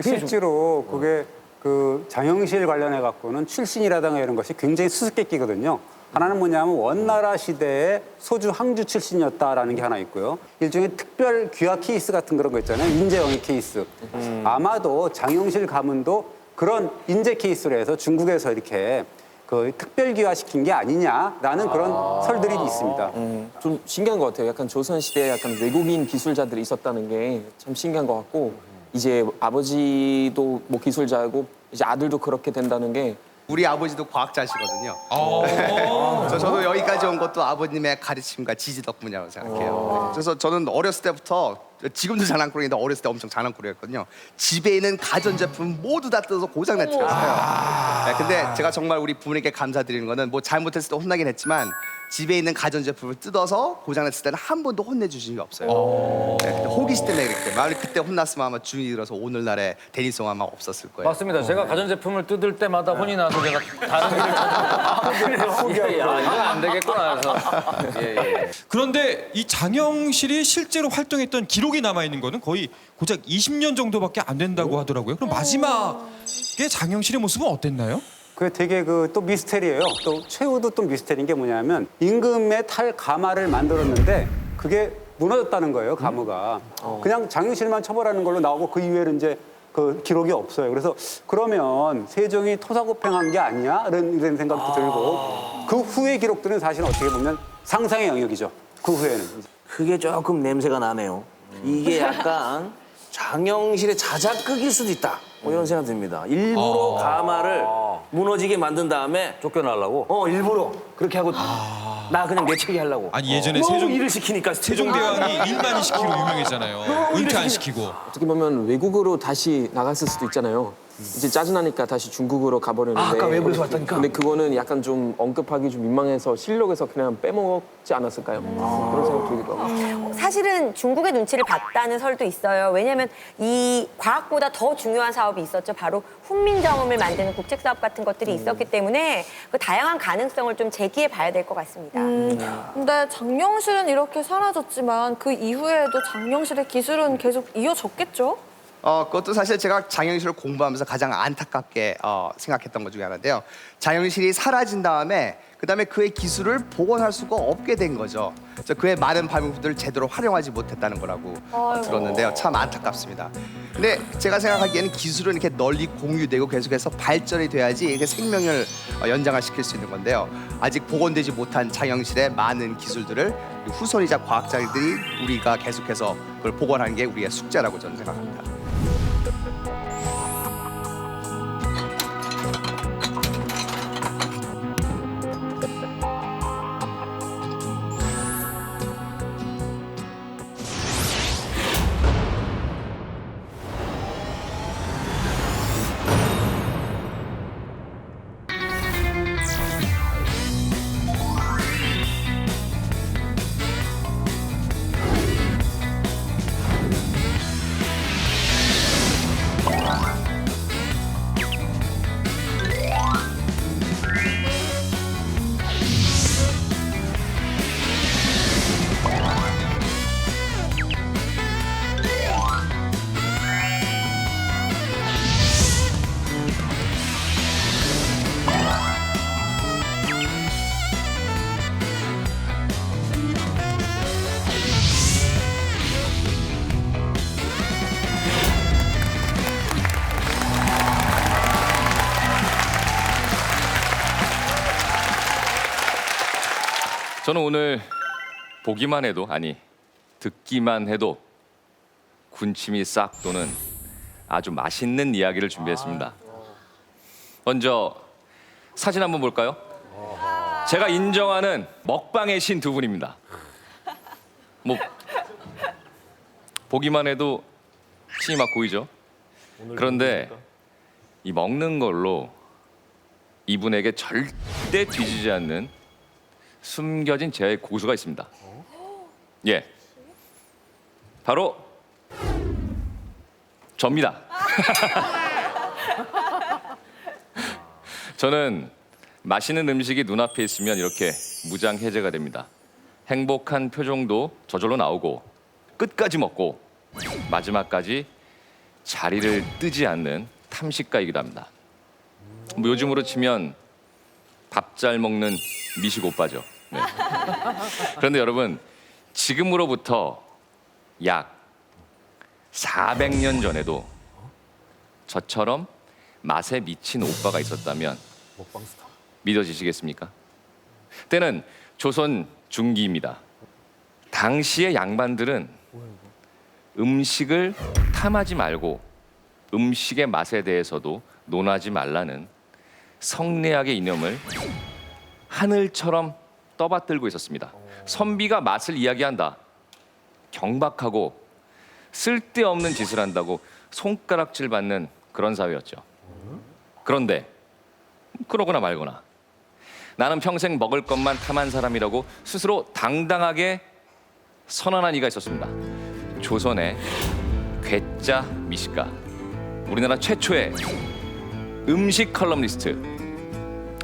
실제로 그게 그 장영실 관련해 갖고는 출신이라든가 이런 것이 굉장히 수수께끼거든요. 하나는 뭐냐면 원나라 시대의 소주 항주 출신이었다라는 게 하나 있고요. 일종의 특별 귀화 케이스 같은 그런 거 있잖아요. 인재 영입 케이스. 아마도 장영실 가문도 그런 인재 케이스로 해서 중국에서 이렇게 그 특별 귀화시킨 게 아니냐라는 그런 설들이 있습니다. 좀 신기한 것 같아요. 약간 조선시대에 약간 외국인 기술자들이 있었다는 게 참 신기한 것 같고 이제 아버지도 뭐 기술자고 이제 아들도 그렇게 된다는 게 우리 아버지도 과학자시거든요. 저도 여기까지 온 것도 아버님의 가르침과 지지 덕분이라고 생각해요. 그래서 저는 어렸을 때부터 지금도 장난꾸러기인데 어렸을 때 엄청 장난꾸러기였거든요. 집에 있는 가전제품 모두 다 뜯어서 고장내 틀었어요. 네, 근데 제가 정말 우리 부모님께 감사드리는 거는 뭐 잘못했을 때 혼나긴 했지만 집에 있는 가전제품을 뜯어서 고장냈을 때는 한 번도 혼내주신 게 없어요. 네, 근데 호기심 때문에 이렇게 만약 그때 혼났으면 아마 중이 들어서 오늘날의 데니송 아마 없었을 거예요. 맞습니다. 제가 가전제품을 뜯을 때마다 혼이 나서 제가 다른 길을 찾아서 이건 안 되겠구나 해서. 예. 그런데 이 장영실이 실제로 활동했던 기록이 남아있는 거는 거의 고작 20년 정도밖에 안 된다고 하더라고요. 그럼 마지막에 장영실의 모습은 어땠나요? 그게 되게 그 또 미스테리예요. 또 최후도 또 미스테리인 게 뭐냐면 임금의 탈 가마를 만들었는데 그게 무너졌다는 거예요. 가무가. 그냥 장영실만 처벌하는 걸로 나오고 그 이후에는 이제 그 기록이 없어요. 그래서 그러면 세종이 토사구팽한 게 아니야? 이런 생각도 들고 그 후의 기록들은 사실 어떻게 보면 상상의 영역이죠. 그 후에는. 그게 조금 냄새가 나네요. 이게 약간 장영실의 자작극일 수도 있다. 뭐 이런 생각 듭니다. 일부러 가마를 무너지게 만든 다음에 쫓겨나려고? 일부러 그렇게 하고 나 그냥 내치기 하려고. 아니 예전에 너무 일을 시키니까 세종대왕이 일만 시키고 유명했잖아요. 은퇴 안 시키고. 어떻게 보면 외국으로 다시 나갔을 수도 있잖아요. 이제 짜증나니까 다시 중국으로 가버렸는데. 아까 외국에서 왔다니까. 근데 그거는 약간 좀 언급하기 좀 민망해서 실록에서 그냥 빼먹지 않았을까요? 그런 생각 들기도 하고. 사실은 중국의 눈치를 봤다는 설도 있어요. 왜냐하면 이 과학보다 더 중요한 사업이 있었죠. 바로 훈민정음을 만드는 국책 사업 같은 것들이 있었기 때문에 그 다양한 가능성을 좀 제기해 봐야 될 것 같습니다. 근데 장영실은 이렇게 사라졌지만 그 이후에도 장영실의 기술은 계속 이어졌겠죠? 그것도 사실 제가 장영실을 공부하면서 가장 안타깝게 생각했던 것 중에 하나인데요. 장영실이 사라진 다음에 그다음에 그의 기술을 복원할 수가 없게 된 거죠. 그래서 그의 많은 발명품들을 제대로 활용하지 못했다는 거라고 들었는데요. 참 안타깝습니다. 근데 제가 생각하기에는 기술은 이렇게 널리 공유되고 계속해서 발전이 돼야지 이렇게 생명을 연장을 시킬 수 있는 건데요. 아직 복원되지 못한 장영실의 많은 기술들을 후손이자 과학자들이 우리가 계속해서 그걸 복원하는 게 우리의 숙제라고 저는 생각합니다. 저는 오늘 보기만 해도 아니 듣기만 해도 군침이 싹 도는 아주 맛있는 이야기를 준비했습니다. 먼저 사진 한번 볼까요? 제가 인정하는 먹방의 신 두 분입니다. 뭐 보기만 해도 침이 막 고이죠. 그런데 이 먹는 걸로 이분에게 절대 뒤지지 않는 숨겨진 제의 고수가 있습니다. 예, 바로 접니다. 저는 맛있는 음식이 눈앞에 있으면 이렇게 무장해제가 됩니다. 행복한 표정도 저절로 나오고 끝까지 먹고 마지막까지 자리를 뜨지 않는 탐식가이기도 합니다. 뭐 요즘으로 치면 밥 잘 먹는 미식 오빠죠. 네. 그런데 여러분, 지금으로부터 약 400년 전에도 저처럼 맛에 미친 오빠가 있었다면 믿어지시겠습니까? 때는 조선 중기입니다. 당시의 양반들은 음식을 탐하지 말고 음식의 맛에 대해서도 논하지 말라는 성례학의 이념을 하늘처럼 떠받들고 있었습니다. 선비가 맛을 이야기한다. 경박하고 쓸데없는 짓을 한다고 손가락질 받는 그런 사회였죠. 그런데 그러거나 말거나 나는 평생 먹을 것만 탐한 사람이라고 스스로 당당하게 선언한 이가 있었습니다. 조선의 괴짜 미식가, 우리나라 최초의 음식 컬럼니스트,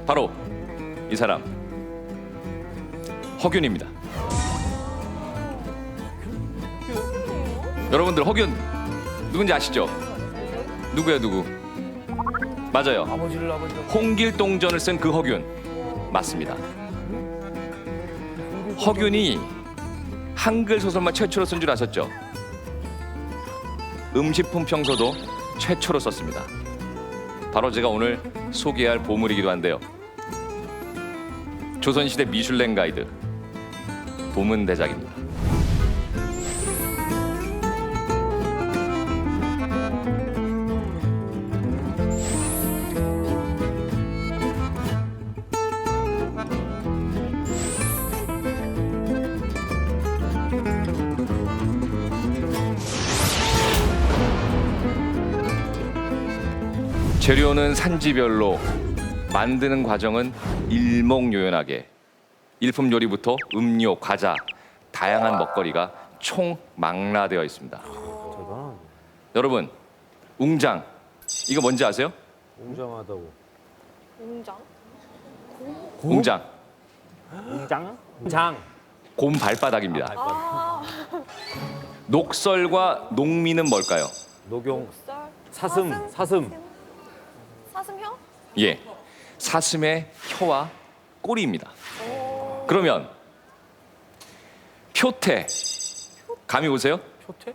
바로 이 사람 허균입니다. 여러분들 허균 누군지 아시죠? 누구야 누구? 맞아요. 홍길동전을 쓴 그 허균 맞습니다. 허균이 한글 소설만 최초로 쓴 줄 아셨죠? 음식품 평서도 최초로 썼습니다. 바로 제가 오늘 소개할 보물이기도 한데요. 조선시대 미슐랭 가이드 도문대작입니다. 재료는 산지별로, 만드는 과정은 일목요연하게 일품 요리부터 음료, 과자, 다양한 먹거리가 총망라되어 있습니다. 여러분, 웅장 이거 뭔지 아세요? 웅장? 웅장 장. 곰 발바닥입니다. 아, 녹설과 녹미는 뭘까요? 녹용. 쌀? 사슴. 사슴형? 예, 사슴의 혀와 꼬리입니다. 그러면 표태 감이 오세요? 표태?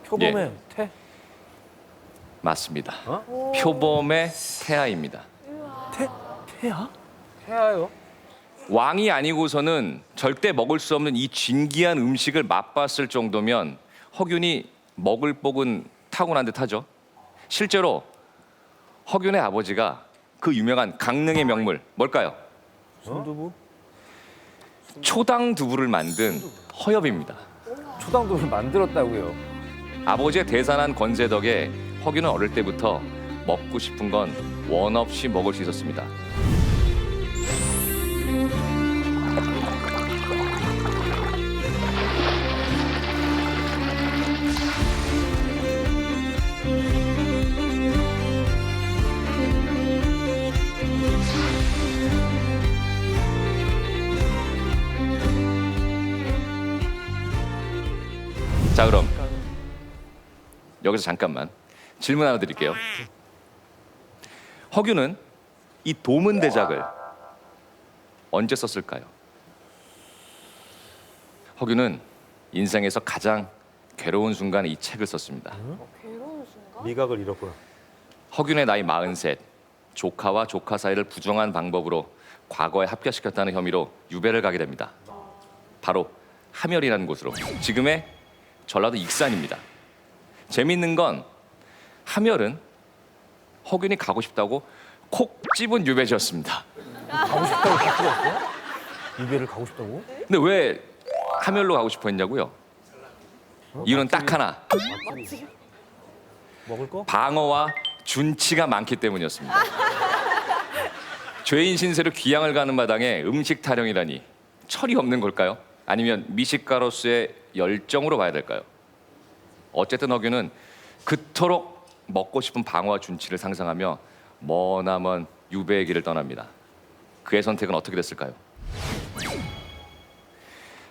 표범의 태? 맞습니다. 표범의 태아입니다. 태야? 태야요? 왕이 아니고서는 절대 먹을 수 없는 이 진귀한 음식을 맛봤을 정도면 허균이 먹을 복은 타고난 듯하죠. 실제로 허균의 아버지가 그 유명한 강릉의 명물 뭘까요? 순두부? 초당두부를 만든 허엽입니다. 초당두부를 만들었다고요? 아버지의 대단한 권세 덕에 허균은 어릴 때부터 먹고 싶은 건 원 없이 먹을 수 있었습니다. 자, 그럼 여기서 잠깐만 질문 하나 드릴게요. 허균은 이 도문대작을 언제 썼을까요? 허균은 인생에서 가장 괴로운 순간에 이 책을 썼습니다. 괴로운 순간? 미각을 잃었구나. 허균의 나이 43, 조카와 조카 사이를 부정한 방법으로 과거에 합격시켰다는 혐의로 유배를 가게 됩니다. 바로 함열이라는 곳으로, 지금의 전라도 익산입니다. 재밌는 건 함열은 허균이 가고 싶다고 콕 집은 유배지였습니다. 유배를 가고 싶다고? 근데 왜 함열로 가고 싶어 했냐고요? 이유는 딱 하나. 먹을 거? 방어와 준치가 많기 때문이었습니다. 죄인 신세로 귀양을 가는 마당에 음식 타령이라니 철이 없는 걸까요? 아니면 미식가로서의 열정으로 봐야 될까요? 어쨌든 허균은 그토록 먹고 싶은 방어와 준치를 상상하며 머나먼 유배의 길을 떠납니다. 그의 선택은 어떻게 됐을까요?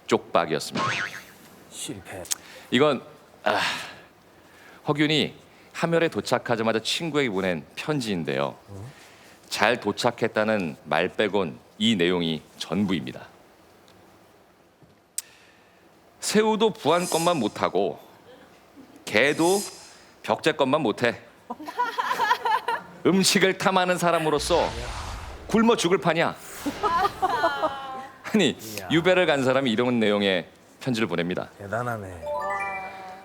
쪽박이었습니다. 실패. 이건 허균이 함열에 도착하자마자 친구에게 보낸 편지인데요. 잘 도착했다는 말 빼곤 이 내용이 전부입니다. 새우도 부안것만 못하고 개도 벽제것만 못해. 음식을 탐하는 사람으로서 굶어 죽을 판이야. 아니, 유배를 간 사람이 이런 내용의 편지를 보냅니다. 대단하네.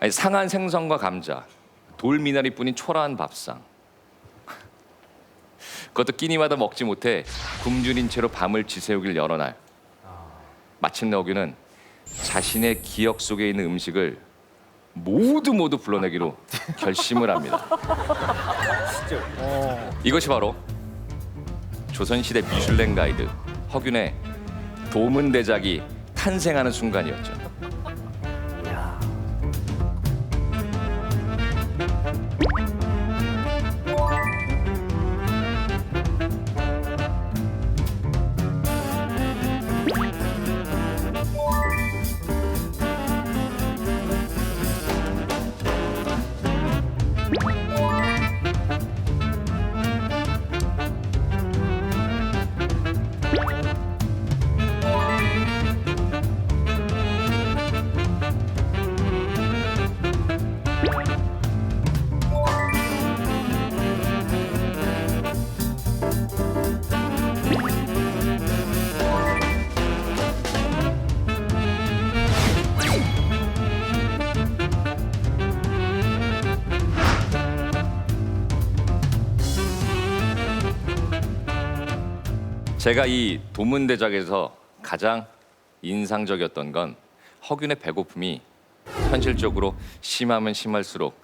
아니, 상한 생선과 감자, 돌미나리뿐인 초라한 밥상. 그것도 끼니마다 먹지 못해 굶주린 채로 밤을 지새우길 여러 날. 마침내 허균은 자신의 기억 속에 있는 음식을 모두 불러내기로 결심을 합니다. 이것이 바로 조선시대 미슐랭 가이드 허균의 도문대작이 탄생하는 순간이었죠. 제가 이 도문대작에서 가장 인상적이었던 건 허균의 배고픔이 현실적으로 심하면 심할수록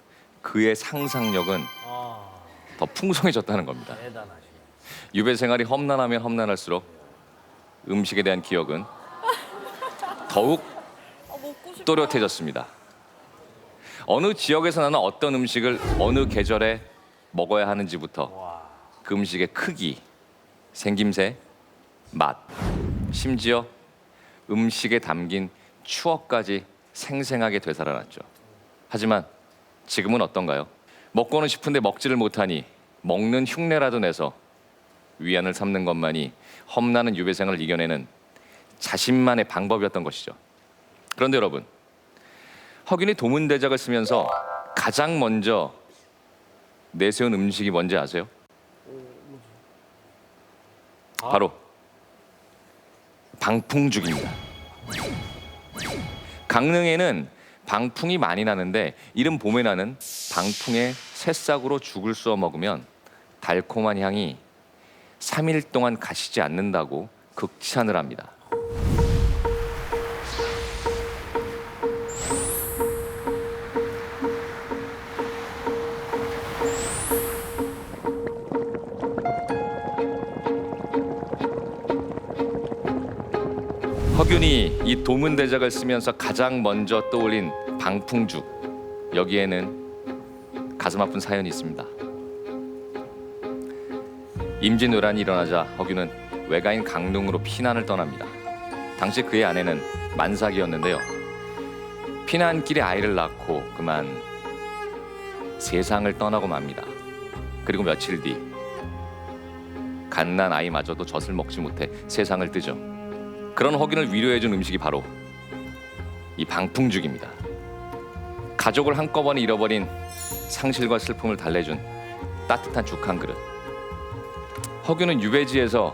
그의 상상력은 더 풍성해졌다는 겁니다. 유배 생활이 험난하면 험난할수록 음식에 대한 기억은 더욱 또렷해졌습니다. 어느 지역에서 나는 어떤 음식을 어느 계절에 먹어야 하는지부터 그 음식의 크기, 생김새, 맛, 심지어 음식에 담긴 추억까지 생생하게 되살아났죠. 하지만 지금은 어떤가요? 먹고는 싶은데 먹지를 못하니 먹는 흉내라도 내서 위안을 삼는 것만이 험난한 유배생을 이겨내는 자신만의 방법이었던 것이죠. 그런데 여러분, 허균이 도문대작을 쓰면서 가장 먼저 내세운 음식이 뭔지 아세요? 바로 방풍죽입니다. 강릉에는 방풍이 많이 나는데 이른 봄에 나는 방풍에 새싹으로 죽을 쏘아 먹으면 달콤한 향이 3일 동안 가시지 않는다고 극찬을 합니다. 허균이 이 도문대작을 쓰면서 가장 먼저 떠올린 방풍죽, 여기에는 가슴 아픈 사연이 있습니다. 임진왜란이 일어나자 허균은 외가인 강릉으로 피난을 떠납니다. 당시 그의 아내는 만삭이었는데요. 피난길에 아이를 낳고 그만 세상을 떠나고 맙니다. 그리고 며칠 뒤 갓난 아이마저도 젖을 먹지 못해 세상을 뜨죠. 그런 허균을 위로해준 음식이 바로 이 방풍죽입니다. 가족을 한꺼번에 잃어버린 상실과 슬픔을 달래준 따뜻한 죽 한 그릇. 허균은 유배지에서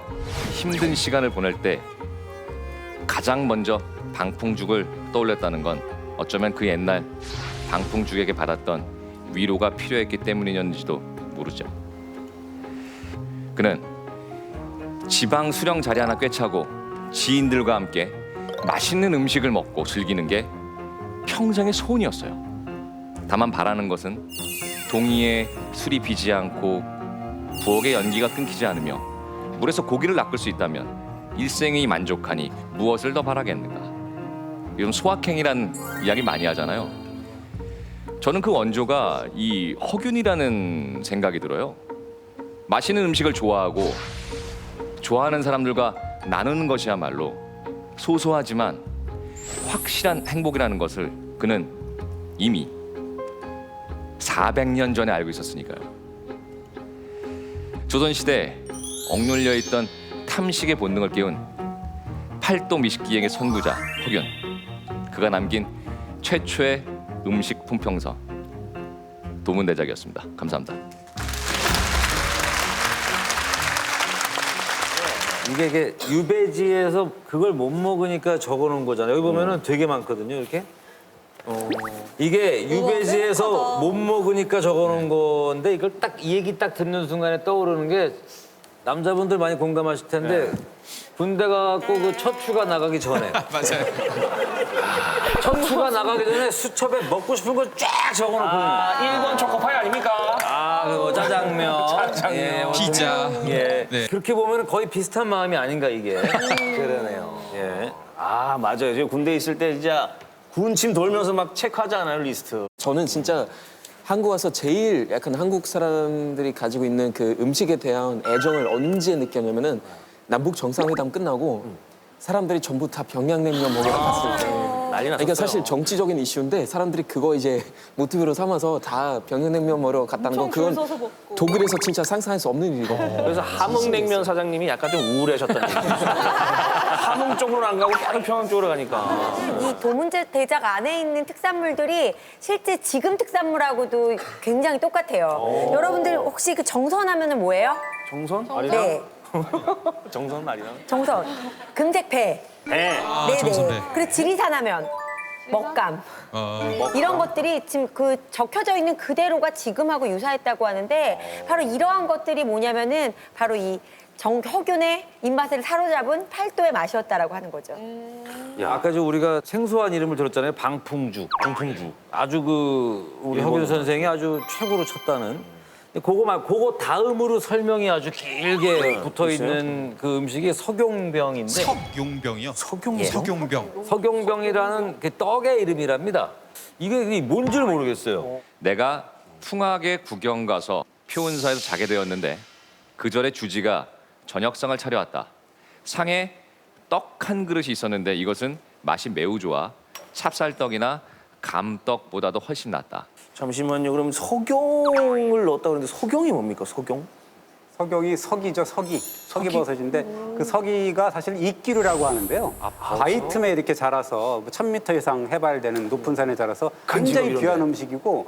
힘든 시간을 보낼 때 가장 먼저 방풍죽을 떠올렸다는 건 어쩌면 그 옛날 방풍죽에게 받았던 위로가 필요했기 때문이었는지도 모르죠. 그는 지방 수령 자리 하나 꿰차고 지인들과 함께 맛있는 음식을 먹고 즐기는 게 평생의 소원이었어요. 다만 바라는 것은 동이에 술이 비지 않고 부엌의 연기가 끊기지 않으며 물에서 고기를 낚을 수 있다면 일생이 만족하니 무엇을 더 바라겠는가. 요즘 소확행이란 이야기 많이 하잖아요. 저는 그 원조가 이 허균이라는 생각이 들어요. 맛있는 음식을 좋아하고 좋아하는 사람들과 나누는 것이야말로 소소하지만 확실한 행복이라는 것을 그는 이미 400년 전에 알고 있었으니까요. 조선시대 억눌려 있던 탐식의 본능을 깨운 팔도 미식기행의 선구자 허균. 그가 남긴 최초의 음식 품평서 도문대작이었습니다. 감사합니다. 이게 유배지에서 그걸 못 먹으니까 적어놓은 거잖아요. 여기 보면은 되게 많거든요, 이렇게. 이게 유배지에서 못 먹으니까 적어놓은 건데 이걸 딱 이 얘기 딱 듣는 순간에 떠오르는 게 남자분들 많이 공감하실 텐데 군대 가고 그 첫 휴가 나가기 전에 맞아요. 첫 휴가 나가기 전에 수첩에 먹고 싶은 걸 쫙 적어놓고 1번 초코파이 아닙니까? 그거 짜장면, 예, 피자. 예. 네. 그렇게 보면 거의 비슷한 마음이 아닌가 이게. 그러네요. 예. 아 맞아요. 제가 군대 있을 때 진짜 군침 돌면서 막 체크하지 않아요 리스트. 저는 진짜 한국 와서 제일 약간 한국 사람들이 가지고 있는 그 음식에 대한 애정을 언제 느꼈냐면은 남북 정상회담 끝나고 사람들이 전부 다 평양냉면 먹으러 갔을 때. 난리 났었어요. 그러니까 사실 정치적인 이슈인데 사람들이 그거 이제 모티브로 삼아서 다 평양냉면 먹으러 갔다는 건 그건 줄 서서 먹고. 독일에서 진짜 상상할 수 없는 일이거든요. 그래서 함흥냉면 사장님이 약간 좀 우울해하셨던 얘기죠. 함흥 쪽으로는 안 가고 계속 평양 쪽으로 가니까. 이 도문대작 안에 있는 특산물들이 실제 지금 특산물하고도 굉장히 똑같아요. 여러분들 혹시 그 정선하면은 뭐예요? 정선? 네, 정선 아리나? 정선. 금색배. 네. 네네. 그리고 지리산하면 먹감. 이런 것들이 지금 그 적혀져 있는 그대로가 지금하고 유사했다고 하는데 바로 이러한 것들이 뭐냐면은 바로 이 정혁윤의 입맛을 사로잡은 팔도의 맛이었다라고 하는 거죠. 아까 저 우리가 생소한 이름을 들었잖아요. 방풍죽. 아주 그 우리 허균 선생이 아주 최고로 쳤다는. 그거 다음으로 설명이 아주 길게 붙어 있는 그 음식이 석용병인데. 석용병이요? 석용병. 석용병이라는 그 떡의 이름이랍니다. 이게 뭔지를 모르겠어요. 내가 풍악에 구경 가서 표은사에서 자게 되었는데 그 절에 주지가 저녁상을 차려왔다. 상에 떡 한 그릇이 있었는데 이것은 맛이 매우 좋아 찹쌀떡이나 감떡보다도 훨씬 낫다. 잠시만요. 그럼 석용을 넣었다 그러는데 석용이 뭡니까? 석용? 석용이 석이죠, 석이버섯인데 그 석이가 사실 이끼류라고 하는데요. 바위 틈에 이렇게 자라서 1000m 이상 해발되는 높은 산에 자라서 굉장히 귀한 음식이고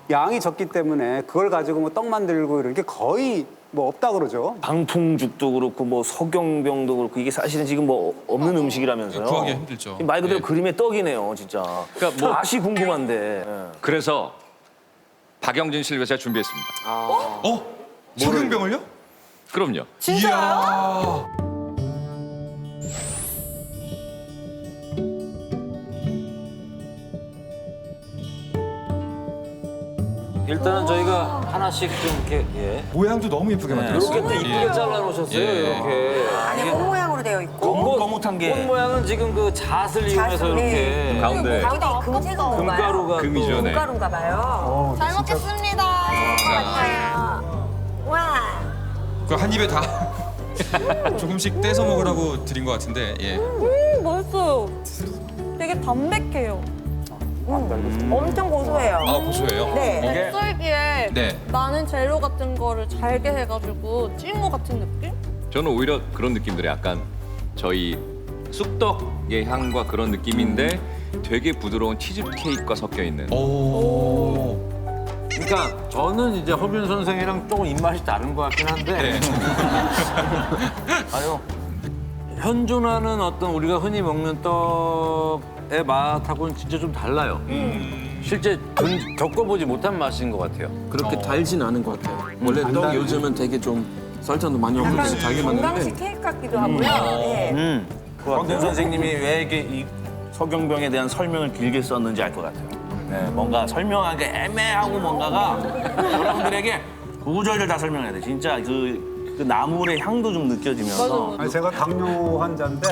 양이 적기 때문에 그걸 가지고 뭐 떡 만들고 이런 게 거의 뭐 없다 그러죠. 방풍죽도 그렇고 뭐 석용병도 그렇고 이게 사실은 지금 뭐 없는 음식이라면서요. 구하기가 힘들죠. 말 그대로 예. 그림의 떡이네요, 진짜. 그러니까 뭐- 맛이 궁금한데. 그래서 박영진 씨를 위해서 제가 준비했습니다. 석용병을요? 그럼요. 진짜요? 일단은 저희가 하나씩 좀 이렇게 모양도 너무 예쁘게 만들었어요. 이렇게 또 이쁘게 잘라놓으셨어요. 예. 이렇게. 안에 꽃 모양으로 되어 있고. 거뭇한 게. 꽃 모양은 지금 그 잣을 이용해서 이렇게 가운데 가운데 금색은 뭔가요? 금가루가 금이죠, 또 네. 금가루인가 봐요. 잘 먹겠습니다. 와. 그 한 입에 다 조금씩 떼서 먹으라고 드린 것 같은데. 예. 맛있어요. 되게 담백해요. 엄청 고소해요. 아 고소해요. 네. 썰기에 네. 많은 재료 같은 거를 잘게 해가지고 찐 거 같은 느낌? 저는 오히려 그런 느낌들이 약간 저희 쑥떡의 향과 그런 느낌인데 되게 부드러운 치즈 케이크가 섞여 있는. 오. 그러니까 저는 이제 허균 선생이랑 조금 입맛이 다른 것 같긴 한데. 네. 아유. 현존하는 어떤 우리가 흔히 먹는 떡의 맛하고는 진짜 좀 달라요. 실제 겪어보지 못한 맛인 것 같아요. 그렇게 달진 않은 것 같아요. 원래 떡 요즘은 되게 좀 설탕도 많이 얹어서 달게 건강식 만드는데 케이크 같기도 하고요. 네. 허균 선생님이 왜 이렇게 이 석용병에 대한 설명을 길게 썼는지 알 것 같아요. 네, 뭔가 설명하기 애매하고 뭔가가 여러분들에게 구절절 다 설명해야 돼. 진짜 그 나물의 향도 좀 느껴지면서 아니, 제가 당뇨 환자인데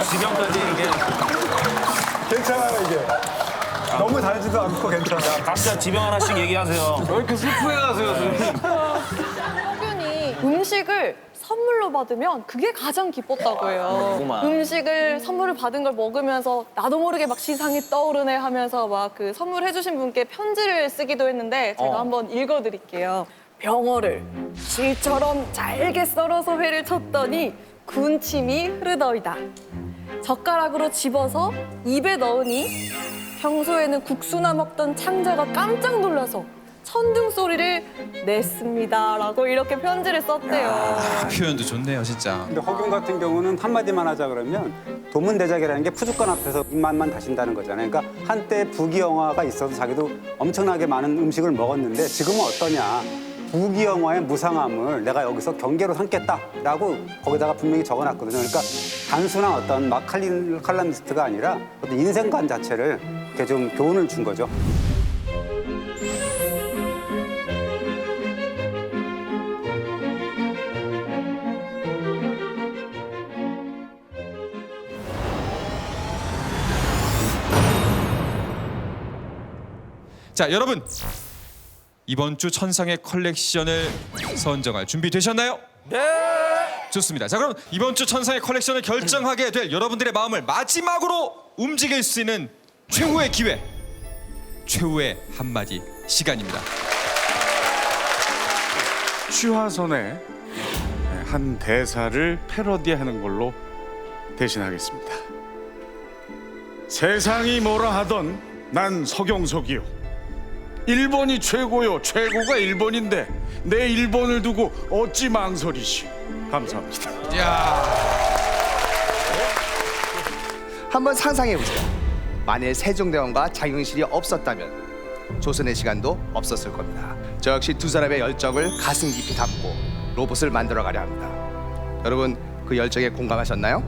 지병까지 이게 괜찮아요 이게. 너무 달지도 않고 괜찮아요. 각자 지병 하나씩 얘기하세요. 왜 이렇게 슬프게 가세요, 선생님? 허균이 음식을 선물로 받으면 그게 가장 기뻤다고 해요. 그렇구만. 음식을 선물을 받은 걸 먹으면서 나도 모르게 막 시상이 떠오르네 하면서 막 그 선물해주신 분께 편지를 쓰기도 했는데 제가 한번 읽어드릴게요. 병어를 실처럼 잘게 썰어서 회를 쳤더니 군침이 흐르더이다. 젓가락으로 집어서 입에 넣으니 평소에는 국수나 먹던 창자가 깜짝 놀라서 천둥 소리를 냈습니다. 라고 이렇게 편지를 썼대요. 표현도 좋네요, 진짜. 근데 허균 같은 경우는 한마디만 하자 그러면 도문대작이라는 게 푸주권 앞에서 입맛만 다신다는 거잖아요. 그러니까 한때 부귀영화가 있어서 자기도 엄청나게 많은 음식을 먹었는데 지금은 어떠냐. 부귀영화의 무상함을 내가 여기서 경계로 삼겠다라고 거기다가 분명히 적어놨거든요. 그러니까 단순한 어떤 막 칼럼니스트가 아니라 어떤 인생관 자체를 이렇게 좀 교훈을 준 거죠. 자, 여러분. 이번 주 천상의 컬렉션을 선정할 준비 되셨나요? 네. 좋습니다. 자, 그럼 이번 주 천상의 컬렉션을 결정하게 될 여러분들의 마음을 마지막으로 움직일 수 있는 최후의 기회, 최후의 한마디 시간입니다. 취화선의 한 대사를 패러디하는 걸로 대신하겠습니다. 세상이 뭐라 하던 난 서경석이요. 일본이 최고요. 최고가 일본인데 내 일본을 두고 어찌 망설이시오. 감사합니다. 야, 한번 상상해 보세요. 만일 세종대왕과 장영실이 없었다면 조선의 시간도 없었을 겁니다. 저 역시 두 사람의 열정을 가슴 깊이 담고 로봇을 만들어 가려 합니다. 여러분 그 열정에 공감하셨나요?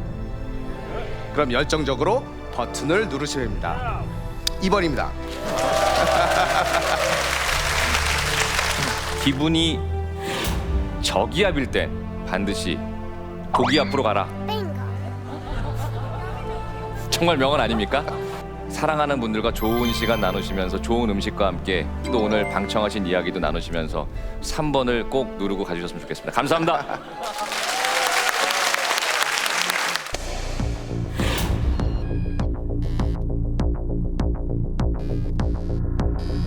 그럼 열정적으로 버튼을 누르시면 됩니다. 2번입니다. 기분이 저기압일 땐 반드시 고기압으로 가라. 정말 명언 아닙니까? 사랑하는 분들과 좋은 시간 나누시면서 좋은 음식과 함께 또 오늘 방청하신 이야기도 나누시면서 3번을 꼭 누르고 가주셨으면 좋겠습니다. 감사합니다.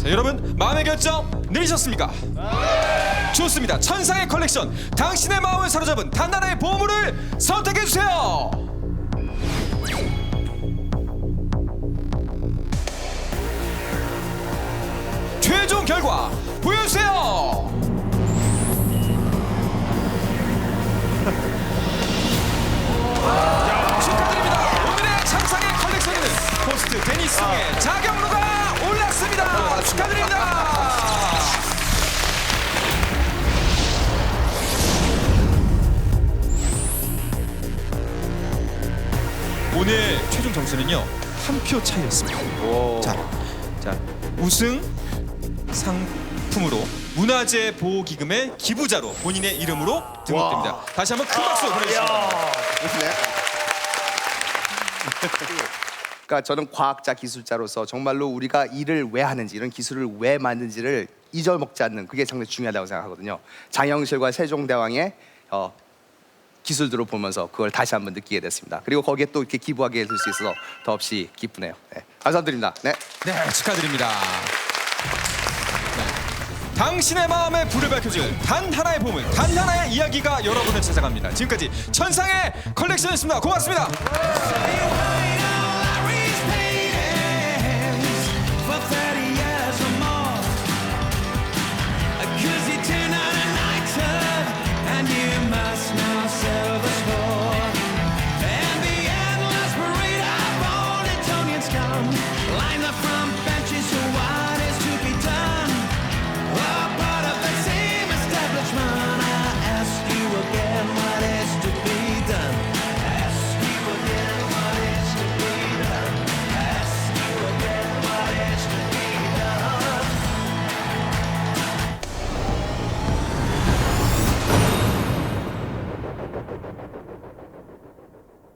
자, 여러분 마음의 결정 내리셨습니까? 좋습니다. 천상의 컬렉션, 당신의 마음을 사로잡은 단 하나의 보물을 선택해 주세요. 최종 결과 보여주세요. 축하드립니다. 오늘의 천상의 컬렉션에는 호스트 데니스의 자경루가 올랐습니다. 축하드립니다. 오늘 최종 점수는요 한 표 차이였습니다. 자, 우승 상품으로 문화재 보호기금의 기부자로 본인의 이름으로 등록됩니다. 다시 한번 큰 박수 보내주십니다. 그러니까 저는 과학자, 기술자로서 정말로 우리가 일을 왜 하는지, 이런 기술을 왜 만드는지를 잊어먹지 않는 그게 상당히 중요하다고 생각하거든요. 장영실과 세종대왕의 기술들을 보면서 그걸 다시 한번 느끼게 됐습니다. 그리고 거기에 또 이렇게 기부하게 될 수 있어서 더없이 기쁘네요. 네. 감사드립니다. 네. 네, 축하드립니다. 당신의 마음의 불을 밝혀줄 단 하나의 보물, 단 하나의 이야기가 여러분을 찾아갑니다. 지금까지 천상의 컬렉션이었습니다. 고맙습니다.